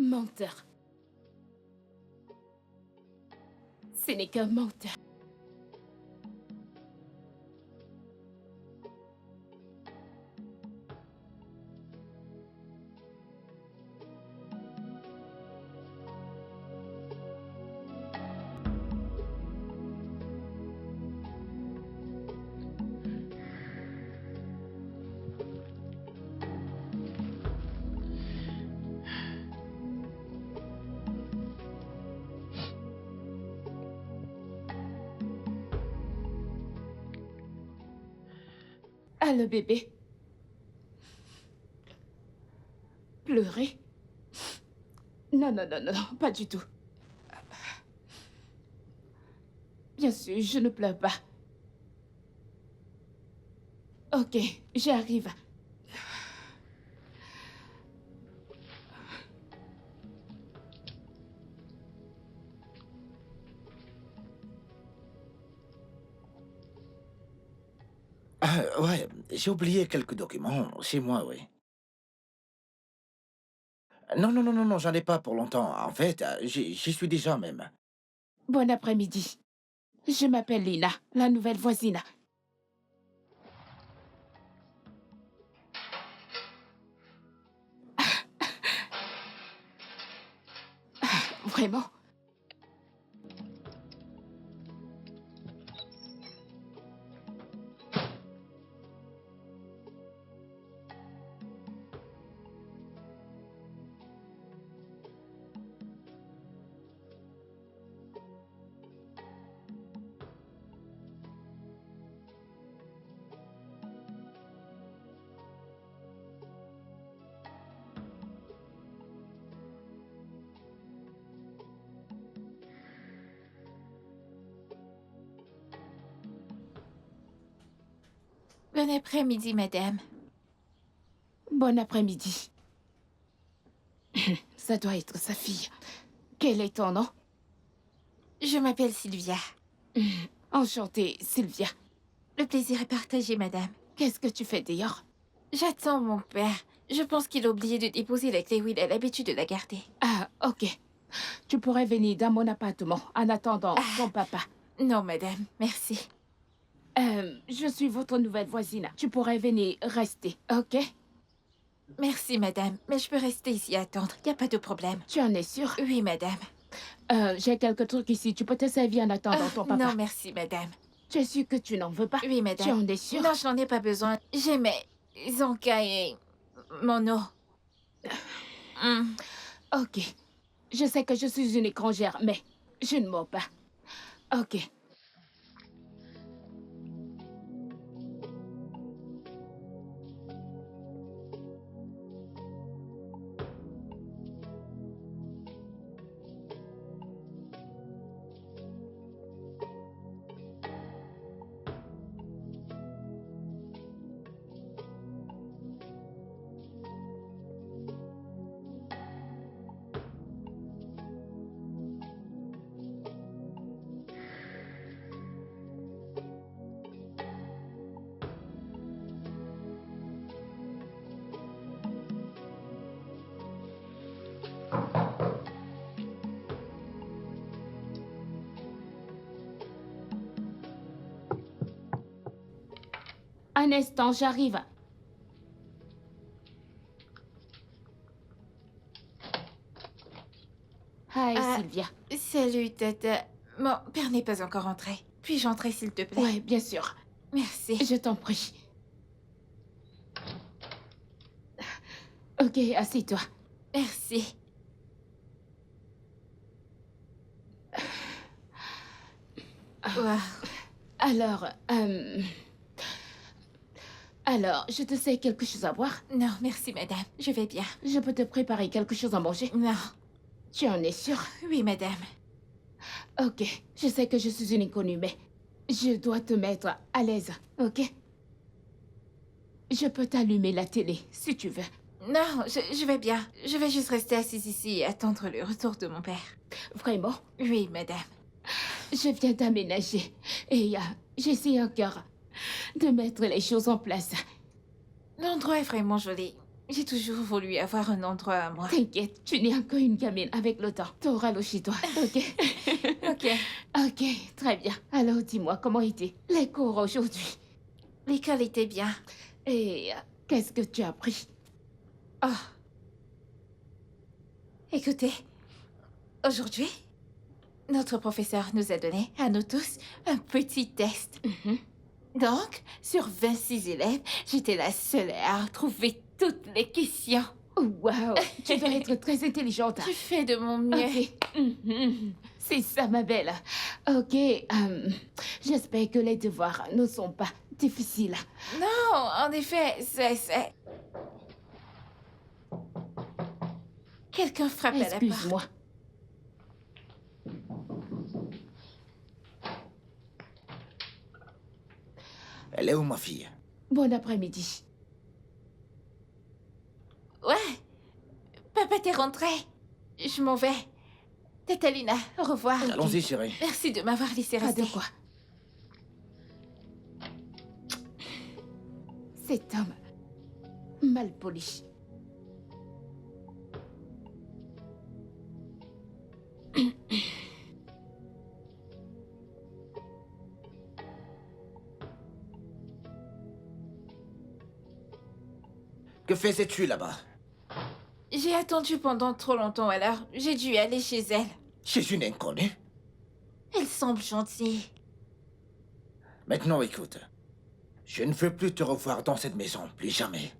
Menteur. Ce n'est qu'un menteur. Ah, le bébé. Pleurer? Non, non, non, non, pas du tout. Bien sûr, je ne pleure pas. Ok, j'arrive. Ouais, j'ai oublié quelques documents chez moi, oui. Non, non, non, non, non, j'en ai pas pour longtemps. En fait, j'y suis déjà même. Bon après-midi. Je m'appelle Lina, la nouvelle voisine. Vraiment? Bon après-midi, madame. Bon après-midi. Ça doit être sa fille. Quel est ton nom? Je m'appelle Sylvia. Enchantée, Sylvia. Le plaisir est partagé, madame. Qu'est-ce que tu fais dehors? J'attends mon père. Je pense qu'il a oublié de déposer la clé où il a l'habitude de la garder. Ah, ok. Tu pourrais venir dans mon appartement en attendant ton papa. Non, madame, merci. Je suis votre nouvelle voisine. Tu pourrais venir rester, ok? Merci, madame, mais je peux rester ici à attendre. Y a pas de problème. Tu en es sûre? Oui, madame. J'ai quelques trucs ici. Tu peux te servir en attendant ton papa. Non, merci, madame. Tu es sûre que tu n'en veux pas? Oui, madame. Tu en es sûre? Non, je n'en ai pas besoin. J'ai mes encas et mon eau. Ok. Je sais que je suis une étrangère, mais je ne mens pas. Ok. Un instant, j'arrive. Hi, Sylvia. Salut, tata. Mon père n'est pas encore entré. Puis-je entrer, s'il te plaît? Ouais, bien sûr. Merci. Je t'en prie. Ok, assieds-toi. Merci. Wow. Alors, je te sais quelque chose à boire? Non, merci, madame. Je vais bien. Je peux te préparer quelque chose à manger? Non. Tu en es sûre? Oui, madame. Ok, je sais que je suis une inconnue, mais je dois te mettre à l'aise, ok? Je peux t'allumer la télé, si tu veux. Non, je vais bien. Je vais juste rester assise ici et attendre le retour de mon père. Vraiment? Oui, madame. Je viens d'aménager et j'essaie encore de mettre les choses en place. L'endroit est vraiment joli. J'ai toujours voulu avoir un endroit à moi. T'inquiète, tu n'es encore une gamine avec le temps. T'auras l'eau chez toi, ok? Ok. Ok, très bien. Alors dis-moi, comment étaient les cours aujourd'hui? L'école était bien. Et qu'est-ce que tu as appris? Oh. Écoutez, aujourd'hui, notre professeur nous a donné, à nous tous, un petit test. Donc, sur 26 élèves, j'étais la seule à trouver toutes les questions. Waouh, tu dois être très intelligente. Je fais de mon mieux. Ok. C'est ça, ma belle. Ok, j'espère que les devoirs ne sont pas difficiles. Non, en effet, c'est... Quelqu'un frappe à la porte. Excuse-moi. Elle est où, ma fille? Bon après-midi. Ouais. Papa, t'es rentré. Je m'en vais. Tatalina, au revoir. Allons-y, chérie. Merci de m'avoir laissé Pas rester. de quoi. Cet homme, mal poli. Que faisais-tu là-bas? J'ai attendu pendant trop longtemps, alors j'ai dû aller chez elle. Chez une inconnue? Elle semble gentille. Maintenant, écoute. Je ne veux plus te revoir dans cette maison, plus jamais.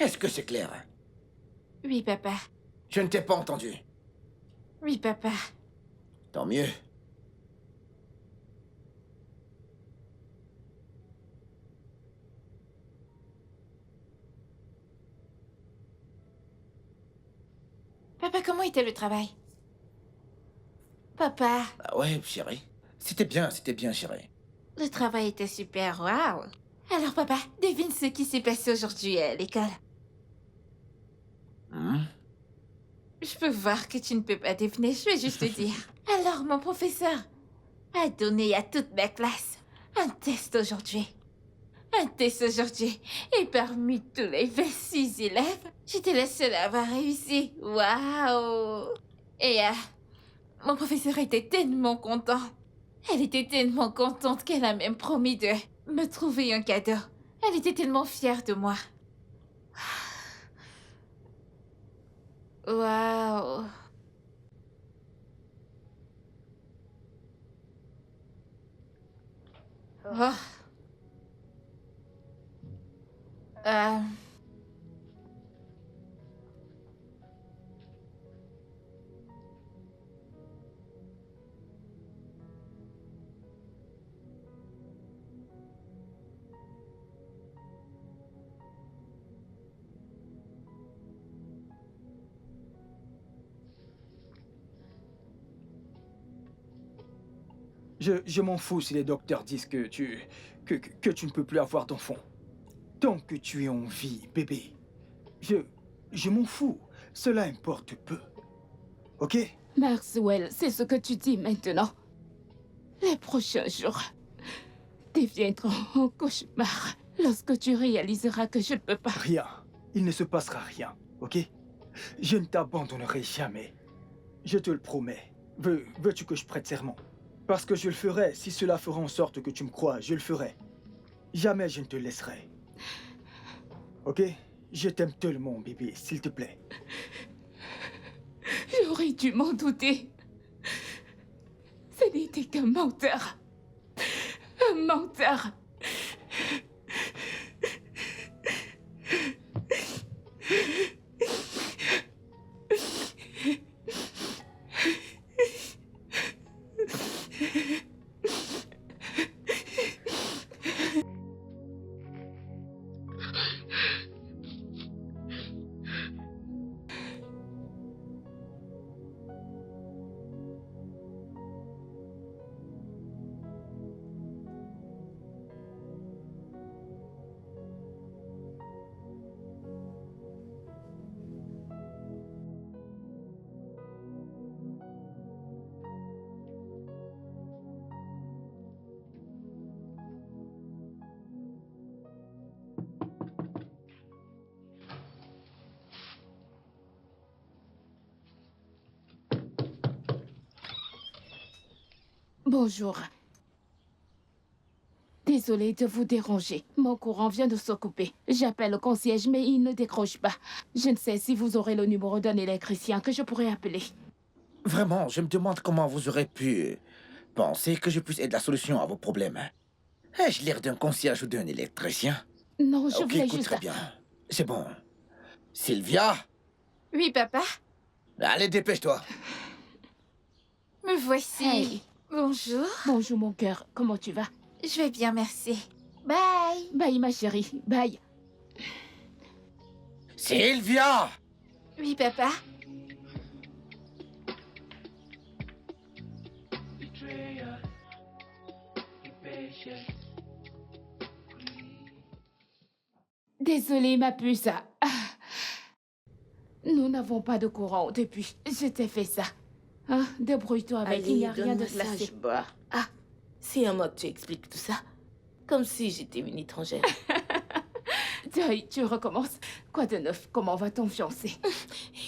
Est-ce que c'est clair? Oui, papa. Je ne t'ai pas entendu. Oui, papa. Tant mieux. Papa, comment était le travail? Papa, Ah ouais, chérie. C'était bien, chérie. le travail était super, waouh. Alors, papa, devine ce qui s'est passé aujourd'hui à l'école. Hmm? Je peux voir que tu ne peux pas deviner, je vais juste te dire. Alors, mon professeur a donné à toute ma classe un test aujourd'hui. Un test aujourd'hui. Et parmi tous les 26 élèves, j'étais la seule à avoir réussi. Waouh! Et mon professeur était tellement content. Elle était tellement contente qu'elle a même promis de me trouver un cadeau. Elle était tellement fière de moi. Waouh! Oh. Euh... Je m'en fous si les docteurs disent que que tu ne peux plus avoir d'enfant. Tant que tu es en vie, bébé. Je m'en fous. Cela importe peu. Ok? Maxwell, c'est ce que tu dis maintenant. Les prochains jours deviendront un cauchemar lorsque tu réaliseras que je ne peux pas. Rien. Il ne se passera rien. Ok? Je ne t'abandonnerai jamais. Je te le promets. Veux-tu que je prête serment? Parce que je le ferai. Si cela fera en sorte que tu me crois, je le ferai. Jamais je ne te laisserai. Ok? Je t'aime tellement, bébé, s'il te plaît. J'aurais dû m'en douter. Ce n'était qu'un menteur. Un menteur. Bonjour. Désolée de vous déranger. Mon courant vient de se couper. J'appelle le concierge, mais il ne décroche pas. Je ne sais si vous aurez le numéro d'un électricien que je pourrais appeler. Vraiment, je me demande comment vous aurez pu penser que je puisse être la solution à vos problèmes. Ai-je l'air d'un concierge ou d'un électricien? Non, je Ok, voulais écoute juste... très bien. C'est bon. Sylvia, Oui, papa. allez, dépêche-toi. Me voici. Hey. Bonjour. Bonjour mon cœur, comment tu vas? Je vais bien, merci. Bye. Bye ma chérie, bye. Sylvia! Oui, papa. Désolée ma puce. Ah. Nous n'avons pas de courant depuis. Je t'ai fait ça. Hein? Débrouille-toi avec, il n'y a rien de glacé. Bois. Ah, c'est à moi que tu expliques tout ça. Comme si j'étais une étrangère. Joy, tu recommences. Quoi de neuf? Comment va ton fiancé?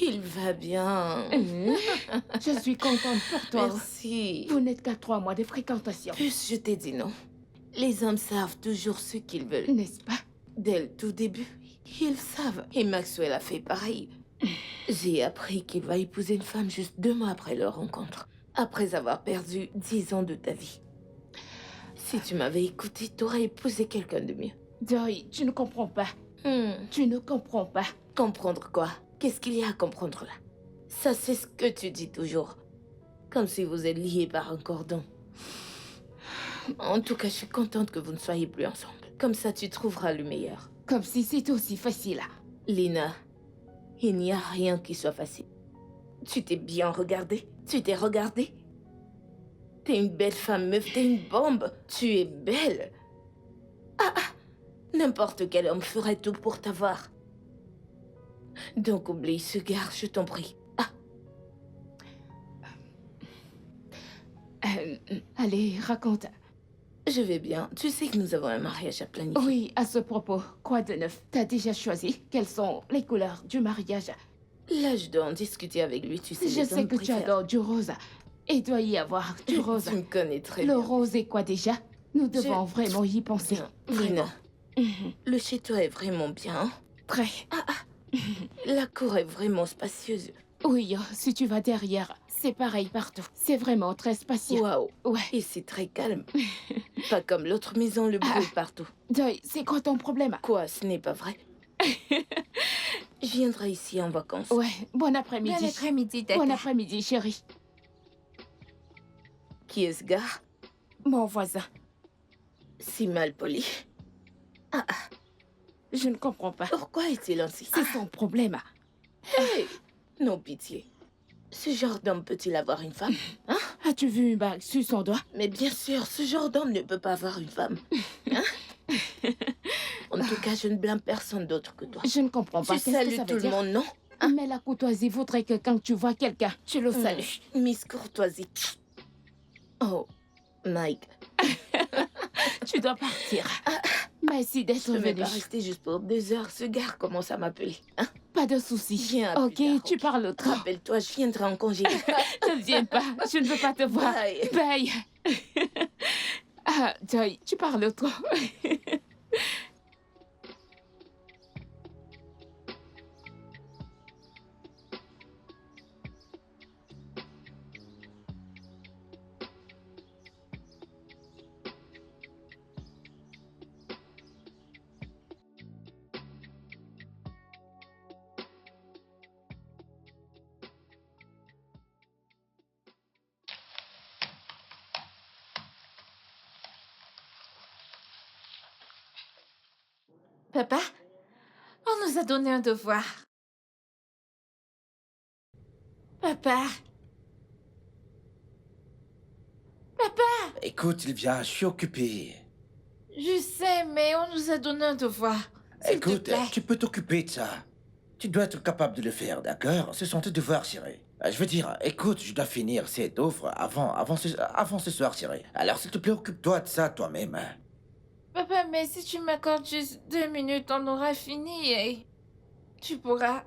Il va bien. Je suis contente pour toi. Merci. Vous n'êtes qu'à 3 mois de fréquentation. Plus je t'ai dit non. Les hommes savent toujours ce qu'ils veulent. N'est-ce pas? Dès le tout début, ils savent. Et Maxwell a fait pareil. J'ai appris qu'il va épouser une femme juste 2 mois après leur rencontre. Après avoir perdu 10 ans de ta vie. Si tu m'avais écouté, t'aurais épousé quelqu'un de mieux. Joy, tu ne comprends pas. Tu ne comprends pas. Comprendre quoi? Qu'est-ce qu'il y a à comprendre là? Ça, c'est ce que tu dis toujours. Comme si vous êtes liés par un cordon. En tout cas, je suis contente que vous ne soyez plus ensemble. Comme ça, tu trouveras le meilleur. Comme si c'était aussi facile. Lina, il n'y a rien qui soit facile. Tu t'es bien regardée? Tu t'es regardée? T'es une belle femme, meuf, t'es une bombe. Tu es belle. N'importe quel homme ferait tout pour t'avoir. Donc oublie ce gars, je t'en prie. Allez, raconte. Je vais bien. Tu sais que nous avons un mariage à planifier. Oui, à ce propos, quoi de neuf? T'as déjà choisi? Quelles sont les couleurs du mariage? Là, je dois en discuter avec lui, tu sais. Je sais que tu adores du rose. Il doit y avoir du rose. Tu me connais très Le bien. rose est quoi déjà? Nous devons vraiment y penser. Bien. Lina, le chez toi est vraiment bien. Hein? Très. La cour est vraiment spacieuse. Oui, si tu vas derrière, c'est pareil partout. C'est vraiment très spacieux. Waouh. Ouais. Et c'est très calme. Pas comme l'autre maison, le bruit partout. Joy, c'est quoi ton problème? Quoi, ce n'est pas vrai? Je viendrai ici en vacances. Ouais, bon après-midi. Bon après-midi, Tata. Bon après-midi, chérie. Qui est ce gars? Mon voisin. Si mal poli. Je ne comprends pas. Pourquoi est-il ainsi? C'est son problème. Hey! Non, pitié. Ce genre d'homme peut-il avoir une femme? Hein? As-tu vu une bague sur son doigt? Mais bien sûr, ce genre d'homme ne peut pas avoir une femme. Hein? En tout cas, je ne blâme personne d'autre que toi. Je ne comprends pas. Tu Qu'est-ce que salues ça tout veut le dire? monde, non? Mais la courtoisie voudrait que quand tu vois quelqu'un, tu le salues. Miss Courtoisie. Oh, Mike. Tu dois partir. Merci Je d'être ne vais venu. pas rester juste pour 2 heures. Ce gars commence à m'appeler. Hein? Pas de soucis. Viens à plus Ok, tard, tu ok. parles trop. Rappelle-toi, je viendrai en congé. Ne viens pas. Je ne veux pas te voir. Bye. Bye. Ah, Joy, tu parles trop. Papa, on nous a donné un devoir. Papa. Papa, Écoute, Sylvia, je suis occupé. je sais, mais on nous a donné un devoir. S'il te Écoute, plaît. tu peux t'occuper de ça. Tu dois être capable de le faire, d'accord? Ce sont tes devoirs, chérie. Je veux dire, écoute, je dois finir cette offre avant ce soir, chérie. Alors, s'il te plaît, occupe-toi de ça toi-même. Hein. Papa, mais si tu m'accordes juste 2 minutes, on aura fini et tu pourras...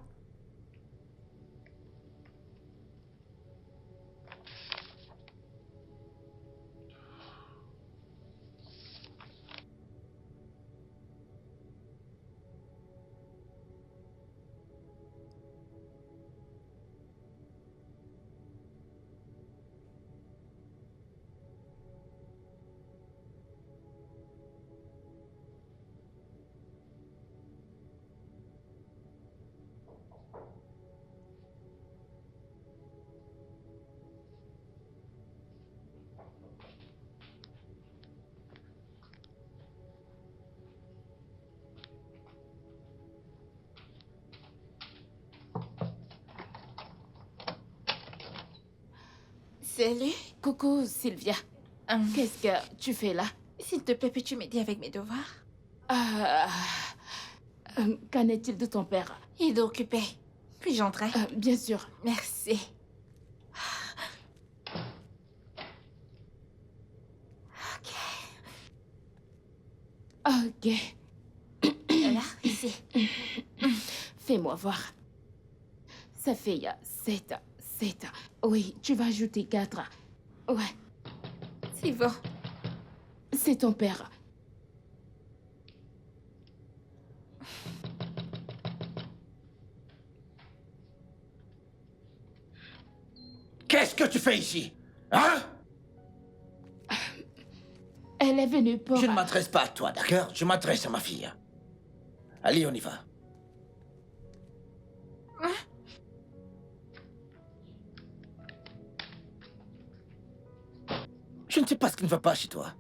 Salut. Coucou, Sylvia. Qu'est-ce que tu fais là? S'il te plaît, peux-tu m'aider avec mes devoirs? Qu'en est-il de ton père? Il est occupé. Puis-je entrer? Bien sûr. Merci. Ok. Là, ici. Fais-moi voir. Ça fait 7. Oui, tu vas ajouter 4. Ouais, C'est bon. c'est ton père. Qu'est-ce que tu fais ici? Hein? Elle est venue pour... Je ne m'adresse pas à toi, d'accord? Je m'adresse à ma fille. Allez, on y va. Je ne sais pas ce qui ne va pas chez toi.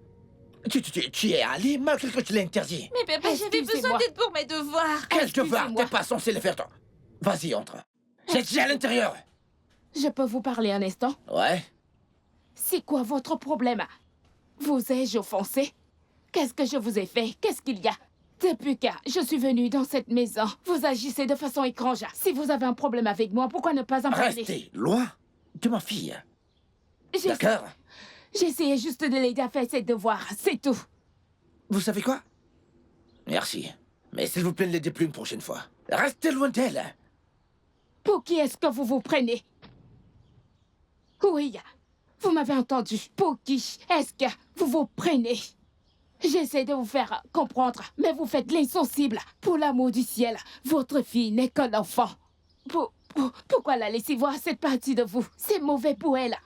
Tu y es allé malgré que tu l'aies interdit. Mais papa, j'avais besoin Excusez-moi. d'aide pour mes devoirs. Quel devoir? excusez-moi. T'es pas censé le faire, toi. Vas-y, entre. J'ai dit à l'intérieur. Je peux vous parler un instant? Ouais? C'est quoi votre problème? Vous ai-je offensé? Qu'est-ce que je vous ai fait? Qu'est-ce qu'il y a? Depuis que je suis venue dans cette maison, vous agissez de façon étrange. Si vous avez un problème avec moi, pourquoi ne pas en parler? Restez loin de ma fille. J'ai- D'accord? J'essayais juste de l'aider à faire ses devoirs, c'est tout. Vous savez quoi? Merci. Mais s'il vous plaît, ne l'aidez plus une prochaine fois. Restez loin d'elle. Pour qui est-ce que vous vous prenez? Oui, vous m'avez entendu. Pour qui est-ce que vous vous prenez? J'essaie de vous faire comprendre, mais vous faites l'insensible. Pour l'amour du ciel, votre fille n'est qu'un enfant. Pourquoi la laisser voir cette partie de vous? C'est mauvais pour elle.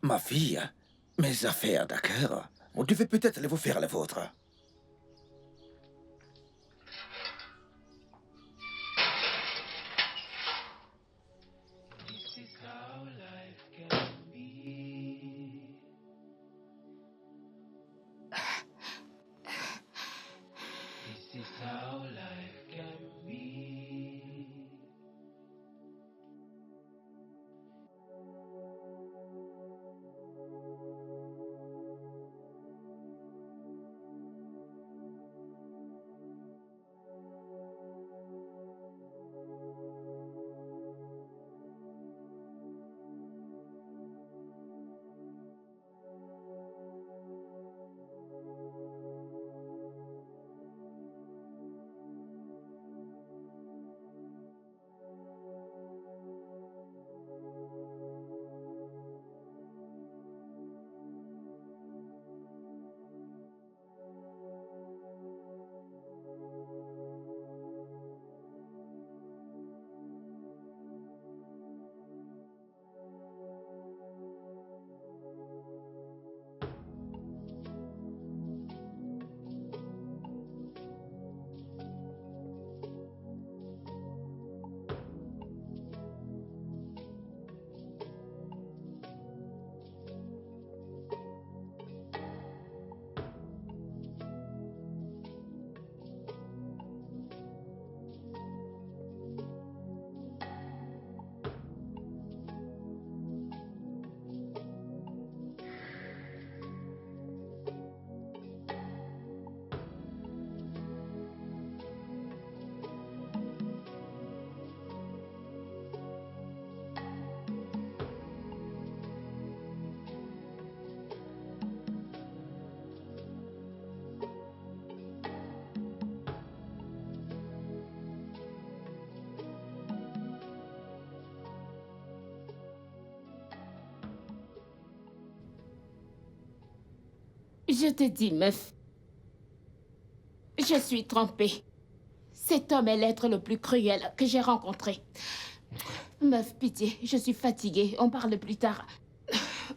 Ma fille, mes affaires, d'accord? Vous devez peut-être aller vous faire la vôtre. Je te dis, meuf. Je suis trompée. Cet homme est l'être le plus cruel que j'ai rencontré. Meuf, pitié, je suis fatiguée. On parle plus tard.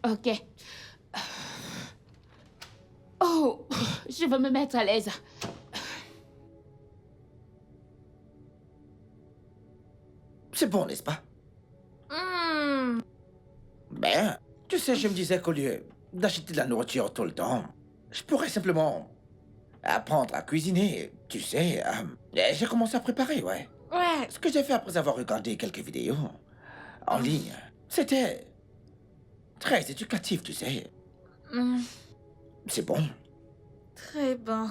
Ok. Oh, je veux me mettre à l'aise. C'est bon, n'est-ce pas? Ben, tu sais, je me disais qu'au lieu d'acheter de la nourriture tout le temps, je pourrais simplement apprendre à cuisiner, tu sais. Et j'ai commencé à préparer, ouais. Ouais. Ce que j'ai fait après avoir regardé quelques vidéos en ligne, c'était Très éducatif, tu sais. Hmm, C'est bon. très bon.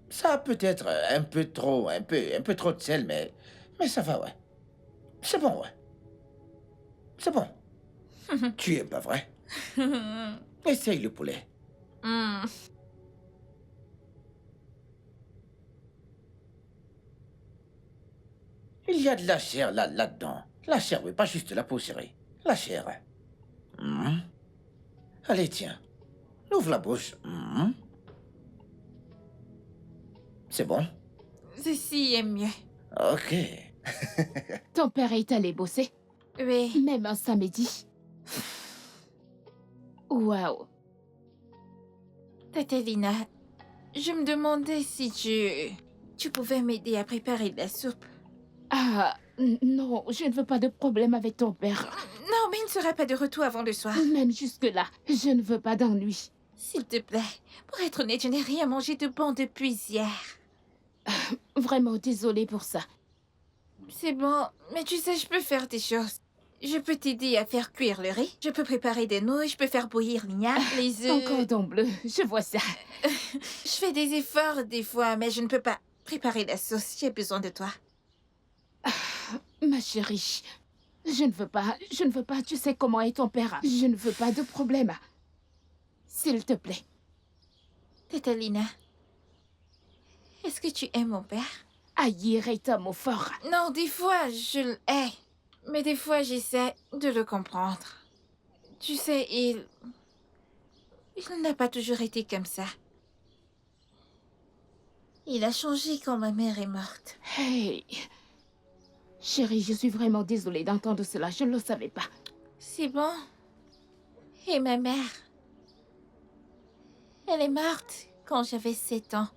Ça peut être un peu trop, un peu trop de sel, mais ça va, ouais. C'est bon, ouais. C'est bon. Tu es pas vrai? Essaye le poulet. Hmm. Il y a de la chair là-dedans. La chair, oui, pas juste la peau, chérie. La chair. Allez, tiens. Ouvre la bouche. C'est bon? Ceci est mieux. Ok. Ton père est allé bosser, Oui. même un samedi. Waouh. Tatalina, je me demandais si tu pouvais m'aider à préparer de la soupe. Ah, non, je ne veux pas de problème avec ton père. Non, mais il ne sera pas de retour avant le soir. Même jusque-là, je ne veux pas d'ennui. S'il te plaît. Pour être honnête, je n'ai rien mangé de bon depuis hier. Vraiment désolée pour ça. C'est bon, mais tu sais, je peux faire des choses. Je peux t'aider à faire cuire le riz. Je peux préparer des nouilles. Je peux faire bouillir l'igname, les Un œufs. cordon bleu, je vois ça. Je fais des efforts des fois, mais je ne peux pas préparer la sauce. J'ai besoin de toi. Ma chérie, je ne veux pas, tu sais comment est ton père. Je ne veux pas de problème. S'il te plaît. Tatalina, est-ce que tu aimes mon père? Haïr est un mot fort. Non, des fois, je le hais. Mais des fois, j'essaie de le comprendre. Tu sais, il n'a pas toujours été comme ça. Il a changé quand ma mère est morte. Hey. Chérie, je suis vraiment désolée d'entendre cela. Je ne le savais pas. C'est bon. Et ma mère? Elle est morte quand j'avais 7 ans.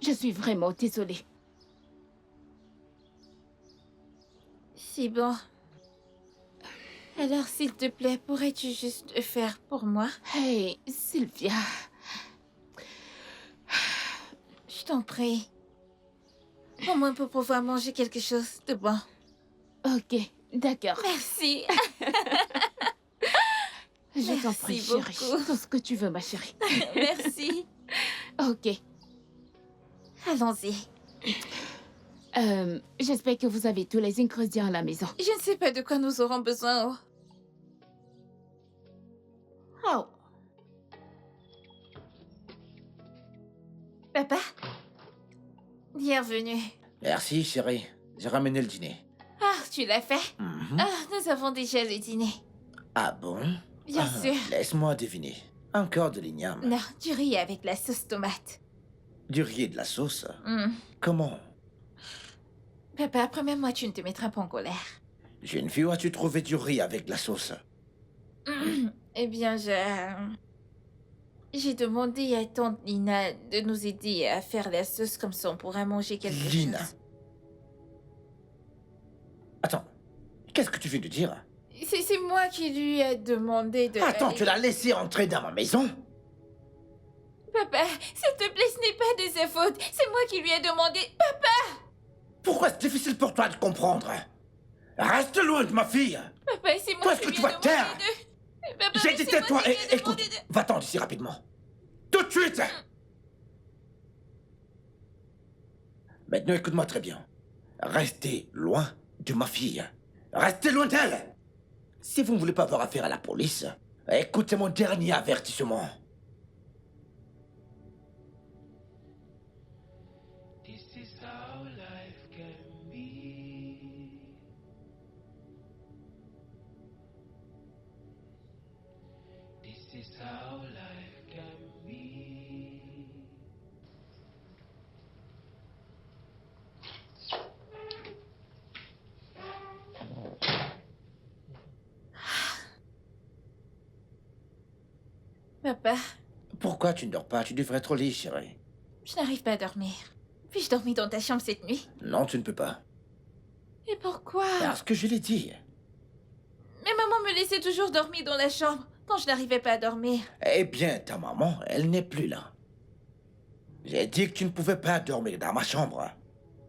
Je suis vraiment désolée. C'est bon. Alors, s'il te plaît, pourrais-tu juste le faire pour moi? Hey, Sylvia. Je t'en prie. Au moins pour pouvoir manger quelque chose de bon. Ok, d'accord. Merci. Je t'en prie, Merci chérie. beaucoup. Tout ce que tu veux, ma chérie. Merci. Ok. Allons-y. J'espère que vous avez tous les ingrédients à la maison. Je ne sais pas de quoi nous aurons besoin. Oh. Papa? Bienvenue. Merci, chérie. J'ai ramené le dîner. Ah, tu l'as fait? Mhm. Ah, nous avons déjà le dîner. Ah bon? Bien sûr. Laisse-moi deviner. Encore de l'igname. Non, du riz avec la sauce tomate. Du riz et de la sauce. Hmm. Comment? Papa, promets-moi tu ne te mettras pas en colère. Jeune fille, où as-tu trouvé du riz avec de la sauce? Eh bien, j'ai demandé à tante Lina de nous aider à faire la sauce comme ça on pourra manger quelque Lina. chose. Attends, qu'est-ce que tu viens de dire? C'est moi qui lui ai demandé de... Attends, tu l'as laissé entrer dans ma maison? Papa, s'il te plaît, ce n'est pas de sa faute. C'est moi qui lui ai demandé... Papa! Pourquoi c'est difficile pour toi de comprendre? Reste loin de ma fille! Papa, c'est moi Toi, est-ce qui que lui tu ai vas demandé taire? de... Papa, J'ai mais dit c'est moi tais-toi qui lui et ai écoute, demandé de... va-t'en d'ici rapidement. Tout de suite! Maintenant, écoute-moi très bien. Restez loin de ma fille. Restez loin d'elle! Si vous ne voulez pas avoir affaire à la police, écoutez mon dernier avertissement. This is how life can be. This is how life can be. Papa, Pourquoi tu ne dors pas? Tu devrais être au lit, chérie. je n'arrive pas à dormir. Puis-je dormir dans ta chambre cette nuit? Non, tu ne peux pas. Et pourquoi? Parce que je l'ai dit. Mais maman me laissait toujours dormir dans la chambre quand je n'arrivais pas à dormir. Eh bien, ta maman, elle n'est plus là. J'ai dit que tu ne pouvais pas dormir dans ma chambre.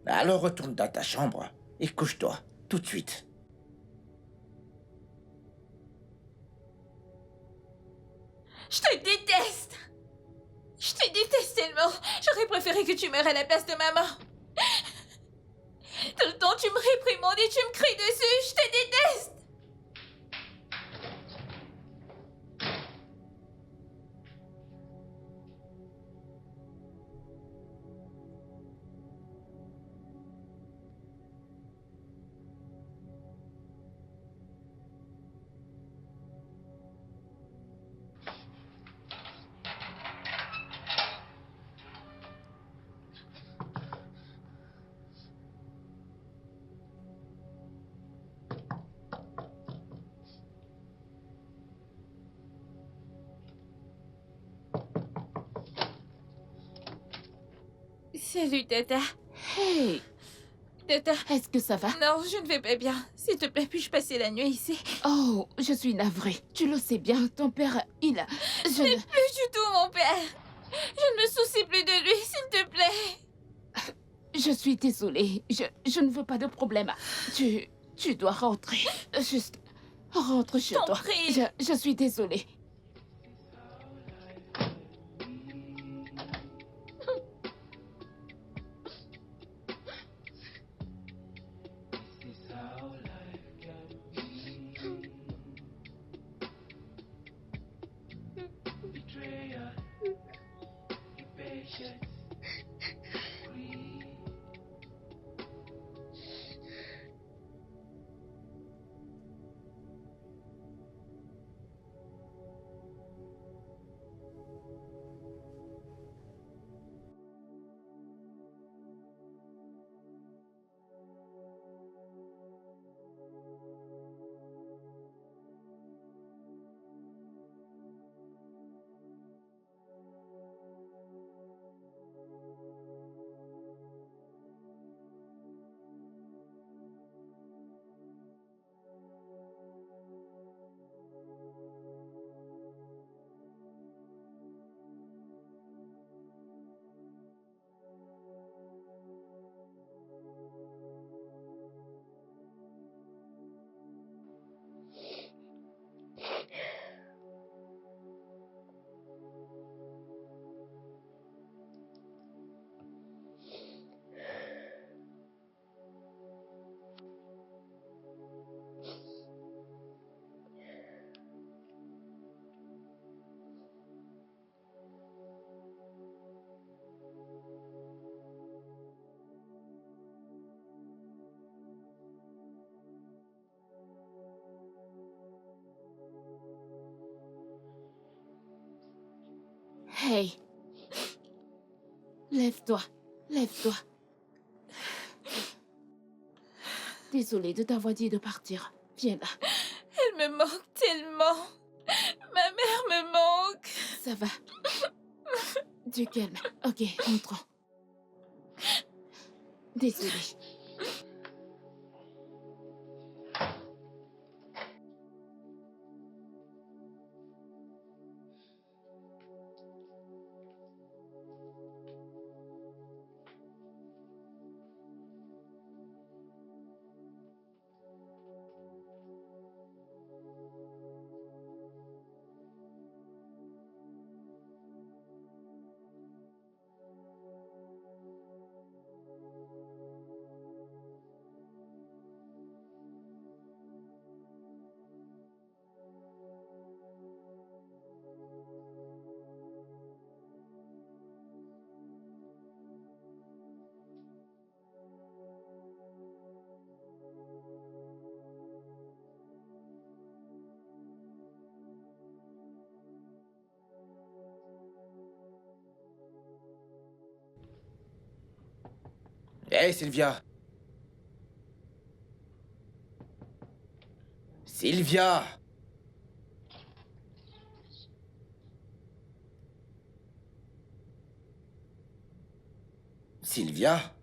Alors retourne dans ta chambre et couche-toi, tout de suite. Je te déteste. Je te déteste tellement. J'aurais préféré que tu meurs à la place de maman. Tout le temps, tu me réprimandes et tu me cries dessus. Je te déteste. Salut, Tata. Hey, Tata. est-ce que ça va? Non, je ne vais pas bien. S'il te plaît, puis-je passer la nuit ici? Oh, je suis navrée. Tu le sais bien, ton père, il a... Je ne... Plus du tout, mon père. Je ne me soucie plus de lui, s'il te plaît. Je suis désolée. Je ne veux pas de problème. Tu dois rentrer. Juste, rentre chez T'en toi. prie. Je suis désolée. This is how life can be. Betrayal, impatience, greed. Hey. Lève-toi. Lève-toi. Désolée de t'avoir dit de partir. Viens là. Elle me manque tellement. Ma mère me manque. Ça va. Du calme. Ok, entrons. Désolée. Hey, Sylvia! Sylvia! Sylvia?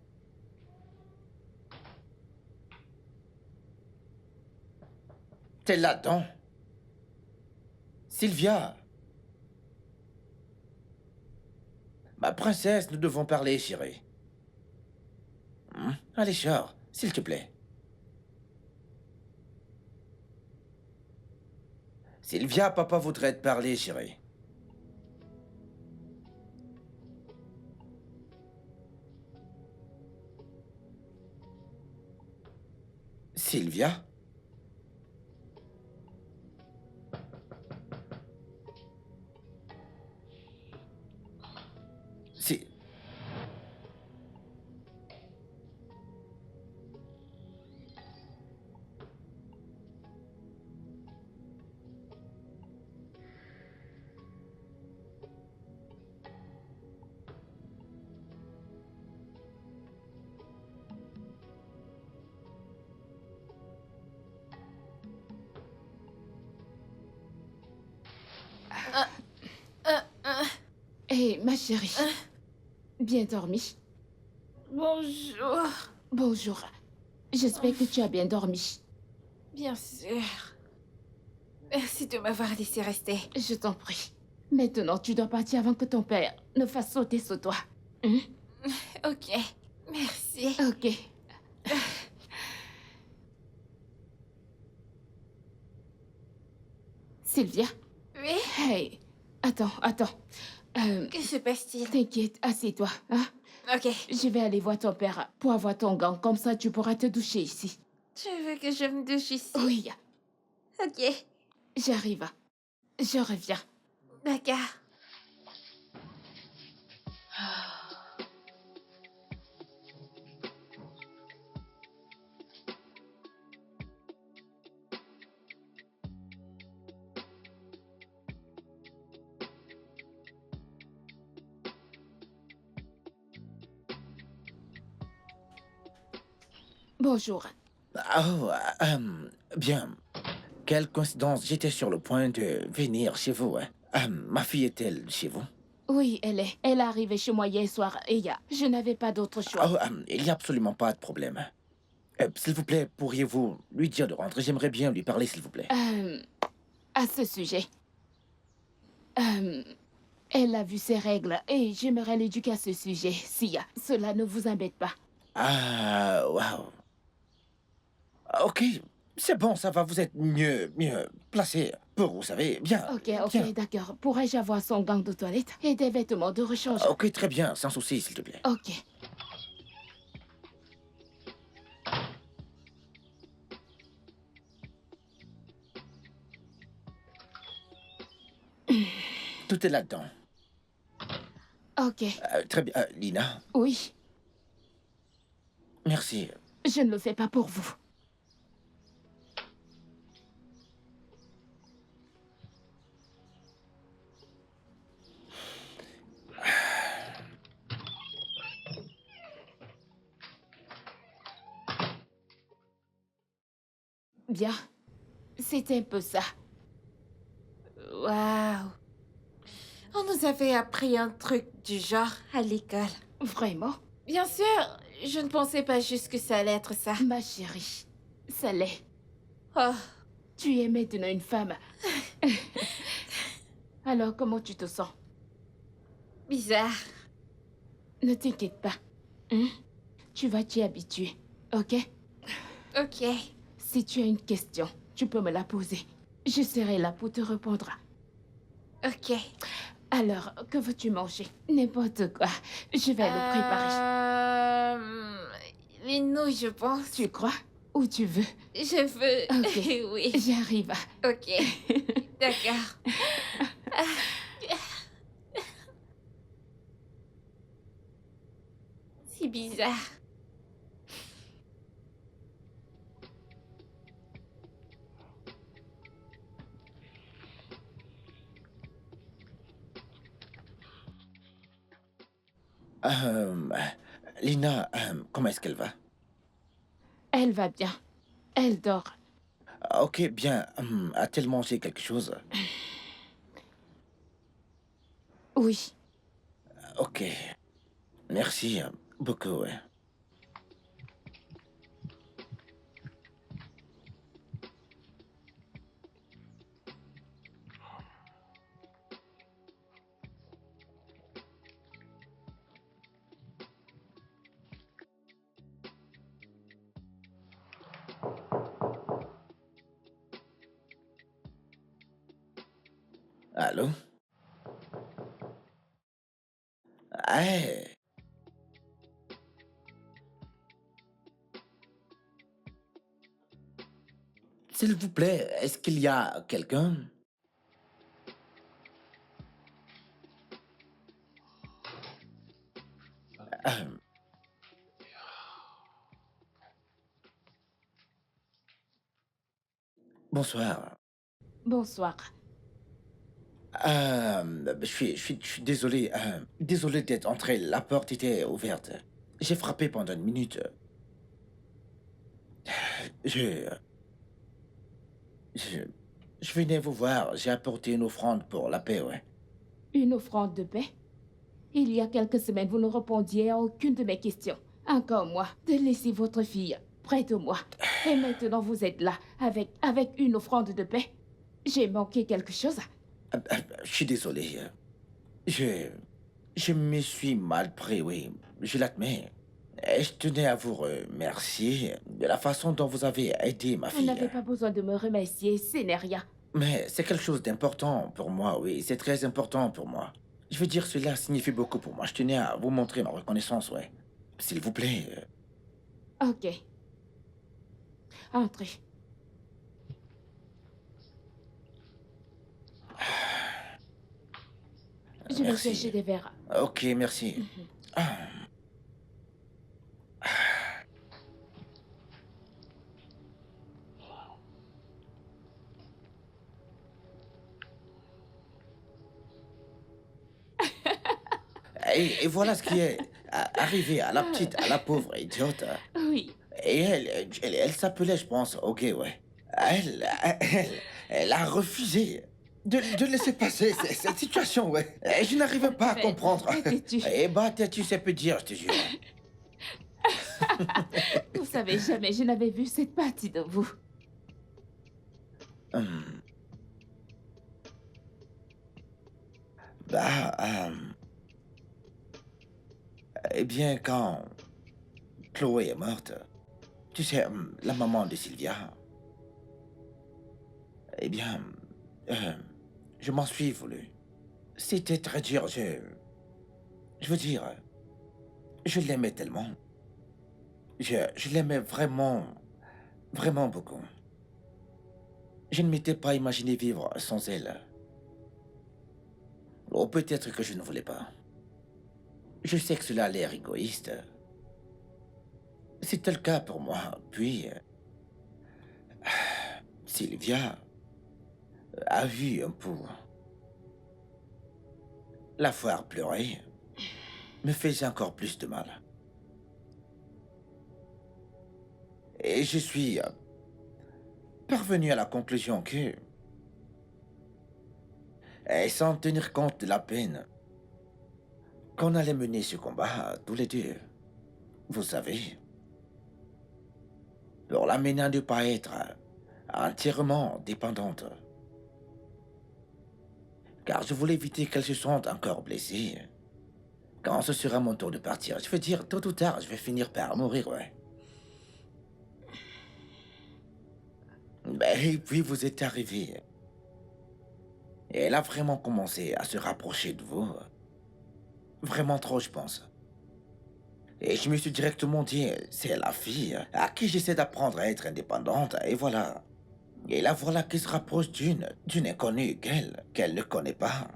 T'es là-dedans? Sylvia? Ma princesse, nous devons parler, chérie. Allez, sors, s'il te plaît. Sylvia, papa voudrait te parler, chérie. Sylvia? Si... Hé, ma chérie. Bien dormi? Bonjour. Bonjour. J'espère que tu as bien dormi. Bien sûr. Merci de m'avoir laissé rester. Je t'en prie. Maintenant, tu dois partir avant que ton père ne fasse sauter sur toi. Hein? Ok. Merci. Ok. Sylvia? Oui? Hey, attends. Que se passe-t-il? T'inquiète, assieds-toi. Hein? Ok. Je vais aller voir ton père pour avoir ton gant. Comme ça, tu pourras te doucher ici. Tu veux que je me douche ici? Oui, Ok. j'arrive. Je reviens. D'accord. Bonjour. Oh, bien. Quelle coïncidence, j'étais sur le point de venir chez vous. Hein. Ma fille est-elle chez vous? Oui, elle est. Elle est arrivée chez moi hier soir et je n'avais pas d'autre choix. Oh, il n'y a absolument pas de problème. S'il vous plaît, pourriez-vous lui dire de rentrer? J'aimerais bien lui parler, s'il vous plaît. À ce sujet, elle a vu ses règles et j'aimerais l'éduquer à ce sujet. Si cela ne vous embête pas. Ah, waouh. Ok, c'est bon, ça va, vous êtes mieux placé pour, vous savez, bien. Ok, bien. d'accord. Pourrais-je avoir son gant de toilette et des vêtements de rechange? Ok, très bien, sans souci, s'il te plaît. Ok. Tout est là-dedans. Ok. Très bien, Lina, Oui, merci. je ne le fais pas pour vous. Bien. C'est un peu ça. Waouh. On nous avait appris un truc du genre à l'école. Vraiment? Bien sûr, je ne pensais pas juste que ça allait être ça. Ma chérie, ça l'est. Oh, Tu es maintenant une femme. Alors, comment tu te sens? bizarre. Ne t'inquiète pas. Hein? Tu vas t'y habituer, ok? Ok. Si tu as une question, tu peux me la poser. Je serai là pour te répondre. Ok. Alors, que veux-tu manger? N'importe quoi. Je vais le préparer. Les nouilles, je pense. Tu crois? Où tu veux? Je veux. Ok. Oui. J'arrive. Ok. D'accord. C'est bizarre. Euh, Lina, comment est-ce qu'elle va? Elle va bien. Elle dort. Ok, bien. A-t-elle mangé quelque chose? Oui. Ok. Merci beaucoup, ouais. Allô? Hey! S'il vous plaît, est-ce qu'il y a quelqu'un? Euh, Bonsoir. Bonsoir. Je suis désolé. Désolé d'être entré. La porte était ouverte. J'ai frappé pendant une minute. Je, je, je venais vous voir. J'ai apporté une offrande pour la paix, ouais. Une offrande de paix? Il y a quelques semaines, vous ne répondiez à aucune de mes questions. Encore moi, de laisser votre fille près de moi. Et maintenant, vous êtes là, avec une offrande de paix. J'ai manqué quelque chose? Je suis désolé. Je me suis mal pris, oui. Je l'admets. Et je tenais à vous remercier de la façon dont vous avez aidé ma Vous fille. n'avez pas besoin de me remercier, ce n'est rien. Mais c'est quelque chose d'important pour moi, oui. C'est très important pour moi. Je veux dire, cela signifie beaucoup pour moi. Je tenais à vous montrer ma reconnaissance, ouais. S'il vous plaît. Ok. Entrez. Je vais Merci. chercher des verres. Ok, merci. Ah. Et voilà ce qui est arrivé à la petite, à la pauvre idiote. Oui. Et elle s'appelait, je pense, ok, ouais. Elle a refusé de laisser passer cette situation, ouais. Et je n'arrivais pas à Mais- comprendre. mais têtu. Et bah, têtu, ça peut dire, je te jure. Vous savez, jamais je n'avais vu cette partie de vous. Hum. Bah, eh bien, quand Chloé est morte, tu sais, la maman de Sylvia, eh bien, je m'en suis voulu. C'était très dur, je veux dire, je l'aimais tellement. Je l'aimais vraiment, vraiment beaucoup. Je ne m'étais pas imaginé vivre sans elle. Ou peut-être que je ne voulais pas. Je sais que cela a l'air égoïste. C'était le cas pour moi. Puis, Sylvia a vu un peu. La voir pleurer me faisait encore plus de mal. Et je suis parvenu à la conclusion que, et sans tenir compte de la peine, qu'on allait mener ce combat tous les deux. Vous savez, pour l'amener à ne pas être entièrement dépendante. Car je voulais éviter qu'elle se sente encore blessée. Quand ce sera mon tour de partir, je veux dire, tôt ou tard, je vais finir par mourir, ouais. Et puis vous êtes arrivé. Et elle a vraiment commencé à se rapprocher de vous. Vraiment trop, je pense. Et je me suis directement dit, c'est la fille à qui j'essaie d'apprendre à être indépendante, et voilà. Et la voilà qui se rapproche d'une inconnue qu'elle ne connaît pas.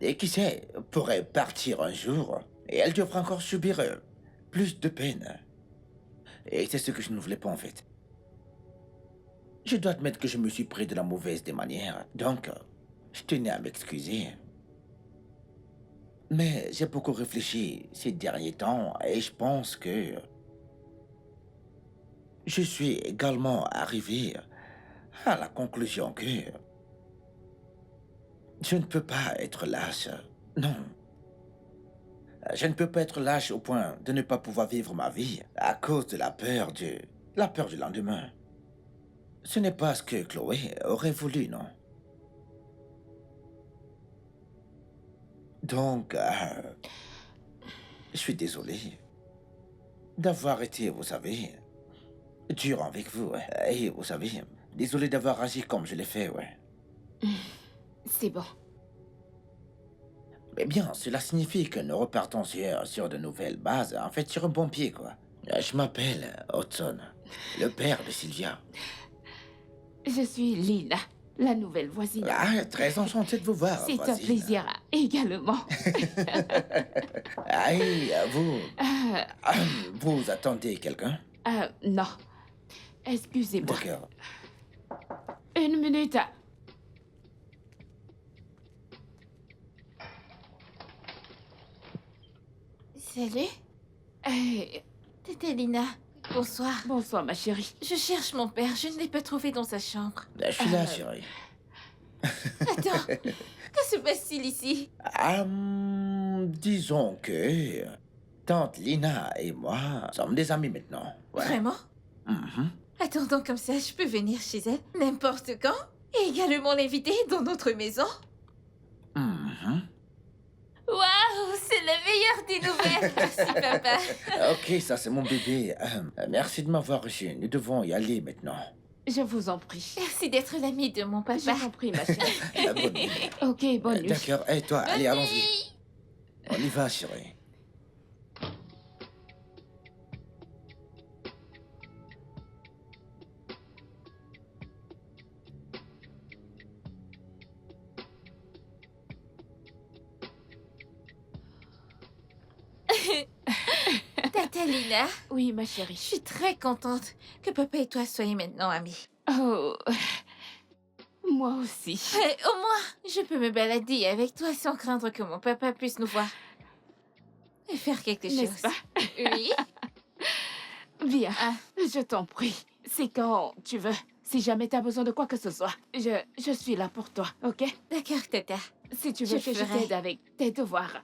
Et qui sait, pourrait partir un jour, et elle devra encore subir plus de peine. Et c'est ce que je ne voulais pas en fait. Je dois admettre que je me suis pris de la mauvaise des manières, donc je tenais à m'excuser. Mais j'ai beaucoup réfléchi ces derniers temps et je pense que je suis également arrivé à la conclusion que je ne peux pas être lâche. Non. Je ne peux pas être lâche au point de ne pas pouvoir vivre ma vie à cause de la peur du lendemain. Ce n'est pas ce que Chloé aurait voulu, non? Donc, je suis désolé d'avoir été, vous savez, dur avec vous. Et vous savez, désolé d'avoir agi comme je l'ai fait, ouais. C'est bon. Mais bien, cela signifie que nous repartons sur de nouvelles bases, en fait, sur un bon pied, quoi. Je m'appelle Hudson, le père de Sylvia. Je suis Lina, la nouvelle voisine. Ah, très enchanté de vous voir, C'est un voisine. plaisir également. Aïe, vous... Euh, Vous attendez quelqu'un? non. Excusez-moi. D'accord. Une minute. Salut, Eh, Tata Lina. Bonsoir. bonsoir, ma chérie. Je cherche mon père, je ne l'ai pas trouvé dans sa chambre. Je suis là, chérie. Attends, que se passe-t-il ici? Disons que... Tante Lina et moi sommes des amis maintenant. Ouais. Vraiment? Mhm. Attends, donc comme ça, je peux venir chez elle n'importe quand et également l'inviter dans notre maison? Mhm. Waouh, c'est la meilleure des nouvelles. Merci, papa. Ok, ça c'est mon bébé. Merci de m'avoir reçu. Nous devons y aller maintenant. Je vous en prie. Merci d'être l'ami de mon Je papa. vous en prie, ma chérie. Bonne nuit. Ok, bonne nuit. D'accord. Et toi, allez, Bonne allons-y. nuit. On y va, chérie. Tata Lina, Oui, ma je chérie. suis très contente que papa et toi soyez maintenant amis. Oh, moi aussi. Au moins, je peux me balader avec toi sans craindre que mon papa puisse nous voir. Et faire quelque chose. N'est-ce pas? Oui. Viens, Ah. je t'en prie. C'est quand tu veux. Si jamais t'as besoin de quoi que ce soit, je suis là pour toi, ok? D'accord, Tata. Si tu veux Je que je ferai. t'aide avec tes devoirs,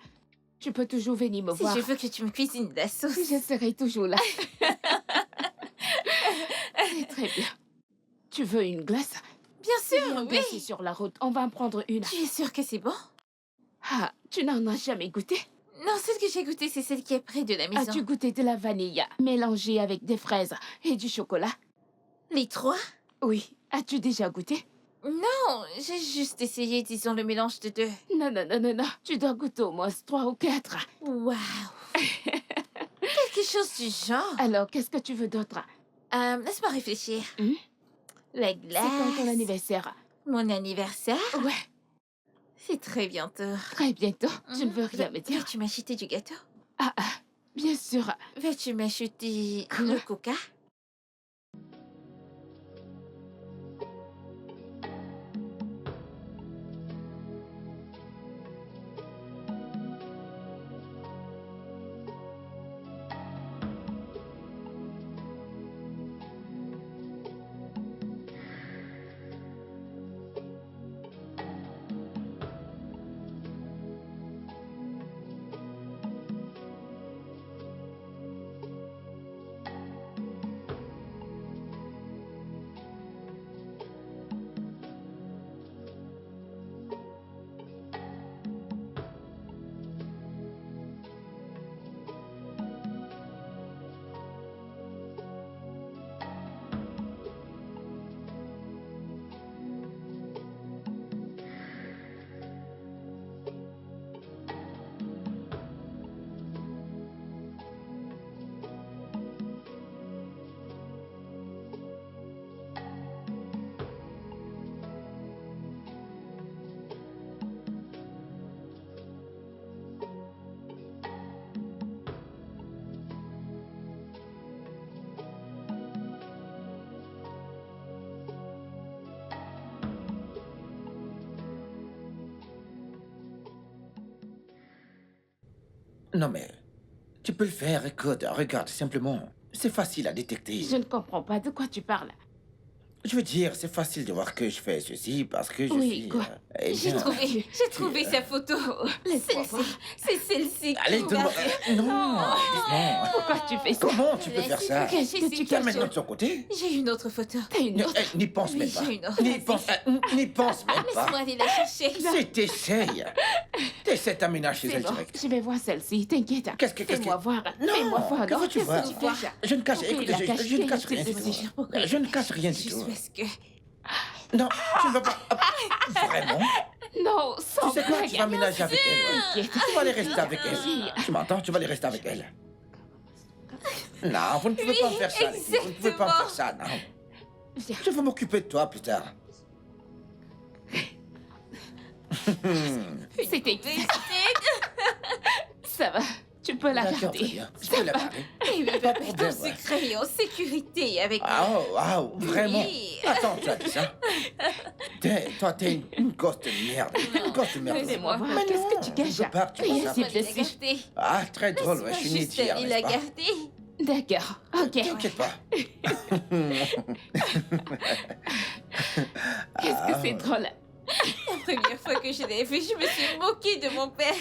tu peux toujours venir me Si voir. je veux que tu me cuisines de la sauce. Je serai toujours là. C'est très bien. Tu veux une glace? Bien sûr, Viens, oui. c'est sur la route. On va en prendre une. Tu es sûre que c'est bon? Ah, tu n'en as jamais goûté? Non, celle que j'ai goûtée, c'est celle qui est près de la maison. As-tu goûté de la vanille mélangée avec des fraises et du chocolat? Les trois? Oui. As-tu déjà goûté? Non, j'ai juste essayé, disons, le mélange de deux. Non, non, non, non, non. Tu dois goûter au moins 3 ou 4. Waouh. Quelque chose du genre. Alors, qu'est-ce que tu veux d'autre? Laisse-moi réfléchir. Hmm? La C'est glace. quand ton anniversaire? Mon anniversaire? Ouais, C'est très bientôt. très bientôt. Tu ne veux rien me dire? Veux-tu m'acheter du gâteau? Ah, bien sûr. Veux-tu m'acheter Quoi? le coca? Non mais... Tu peux le faire, écoute, regarde, simplement. C'est facile à détecter. Je ne comprends pas de quoi tu parles. Je veux dire, c'est facile de voir que je fais ceci parce que je Oui, suis... quoi? eh J'ai bien, trouvé sa photo. Laisse-moi voir. C'est celle-ci. Allez, donne-moi... non, doucement. Pourquoi tu fais ça? Comment tu peux faire ça? Qu'est-ce que tu Tiens caches? maintenant de son côté. J'ai une autre photo. T'as une autre? N'y pense Oui, même pas. j'ai une autre. N'y pense, n'y pense même Laisse-moi pas. aller la chercher. Si t'essayes, t'essaies t'aménager chez C'est elle bon. direct. Je vais voir celle-ci. T'inquiète. Qu'est-ce Fais-moi voir. Non, Fais-moi voir. que non? veux-tu Qu'est-ce voir? que tu fais ça? Je ne cache, Pourquoi écoutez, il a je ne cache caché? rien du C'est tout. possible. Pourquoi Je ne cache rien du Juste tout. parce que... Non, tu ne vas pas... Vraiment? Non, sans Tu sais quoi? blague. Tu vas ménager avec elle. ouais. T'inquiète. Tu vas aller rester avec Oui. elle. Tu m'entends? Tu vas aller rester avec elle. Non, vous ne pouvez pas me faire ça, les filles. Vous ne pouvez pas me faire ça, non. Viens. Je vais m'occuper de toi plus tard. C'était Ça va, tu peux la D'accord, très garder. bien. Je peux la garder. Et Pas de ton problème. secret est en sécurité avec Oh, vraiment? Oui. Attends, tu as dit ça? Toi, t'es une gosse de merde. Une gosse de merde. Laissez-moi voir. Mais Qu'est-ce non, que tu caches? je veux pas que tu Rien fasses si ça. blessé. Garder. Ah, très drôle, ouais, je suis une Juste étière, aller n'est-ce la pas? garder. D'accord, ok. T'inquiète pas. Qu'est-ce que c'est drôle. La première fois que je l'ai vu, je me suis moquée de mon père.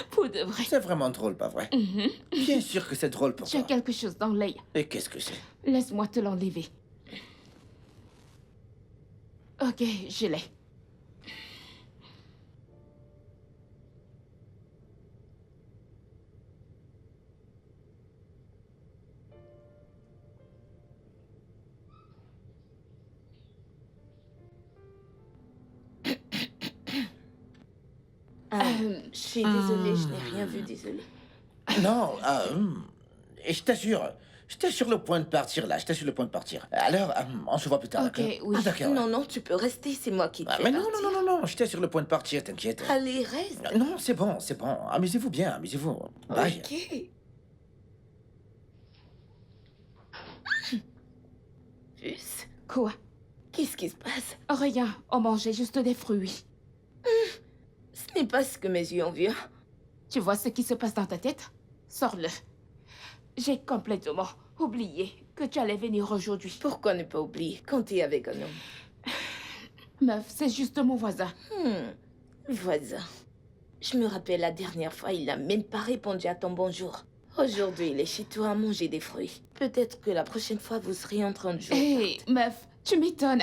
Pour de vrai. C'est vraiment drôle, pas vrai? Mhm. Bien sûr que c'est drôle pour Tu as toi. quelque chose dans l'œil. Et qu'est-ce que c'est? Laisse-moi te l'enlever. Ok, je l'ai. Je suis désolée, je n'ai rien vu, désolée. Non, et je t'assure, j'étais sur le point de partir là, j'étais sur le point de partir. Alors, on se voit plus tard, Ok, d'accord? oui. Ah, d'accord. Non, non, tu peux rester, c'est moi qui te Ah, fais mais non, partir. non, non, non, non, j'étais sur le point de partir, t'inquiète. Allez, reste. Non, c'est bon, c'est bon. Amusez-vous bien, amusez-vous. Bye. Ok. Puce, Quoi? qu'est-ce qui se passe? Rien, on mangeait juste des fruits. Ce n'est pas ce que mes yeux ont vu. Tu vois ce qui se passe dans ta tête? Sors-le. J'ai complètement oublié que tu allais venir aujourd'hui. Pourquoi ne pas oublier quand tu es avec un homme? Meuf, c'est juste mon voisin. Voisin. Je me rappelle la dernière fois, il n'a même pas répondu à ton bonjour. Aujourd'hui, il est chez toi à manger des fruits. Peut-être que la prochaine fois, vous serez en train de jouer. Hé, meuf, tu m'étonnes.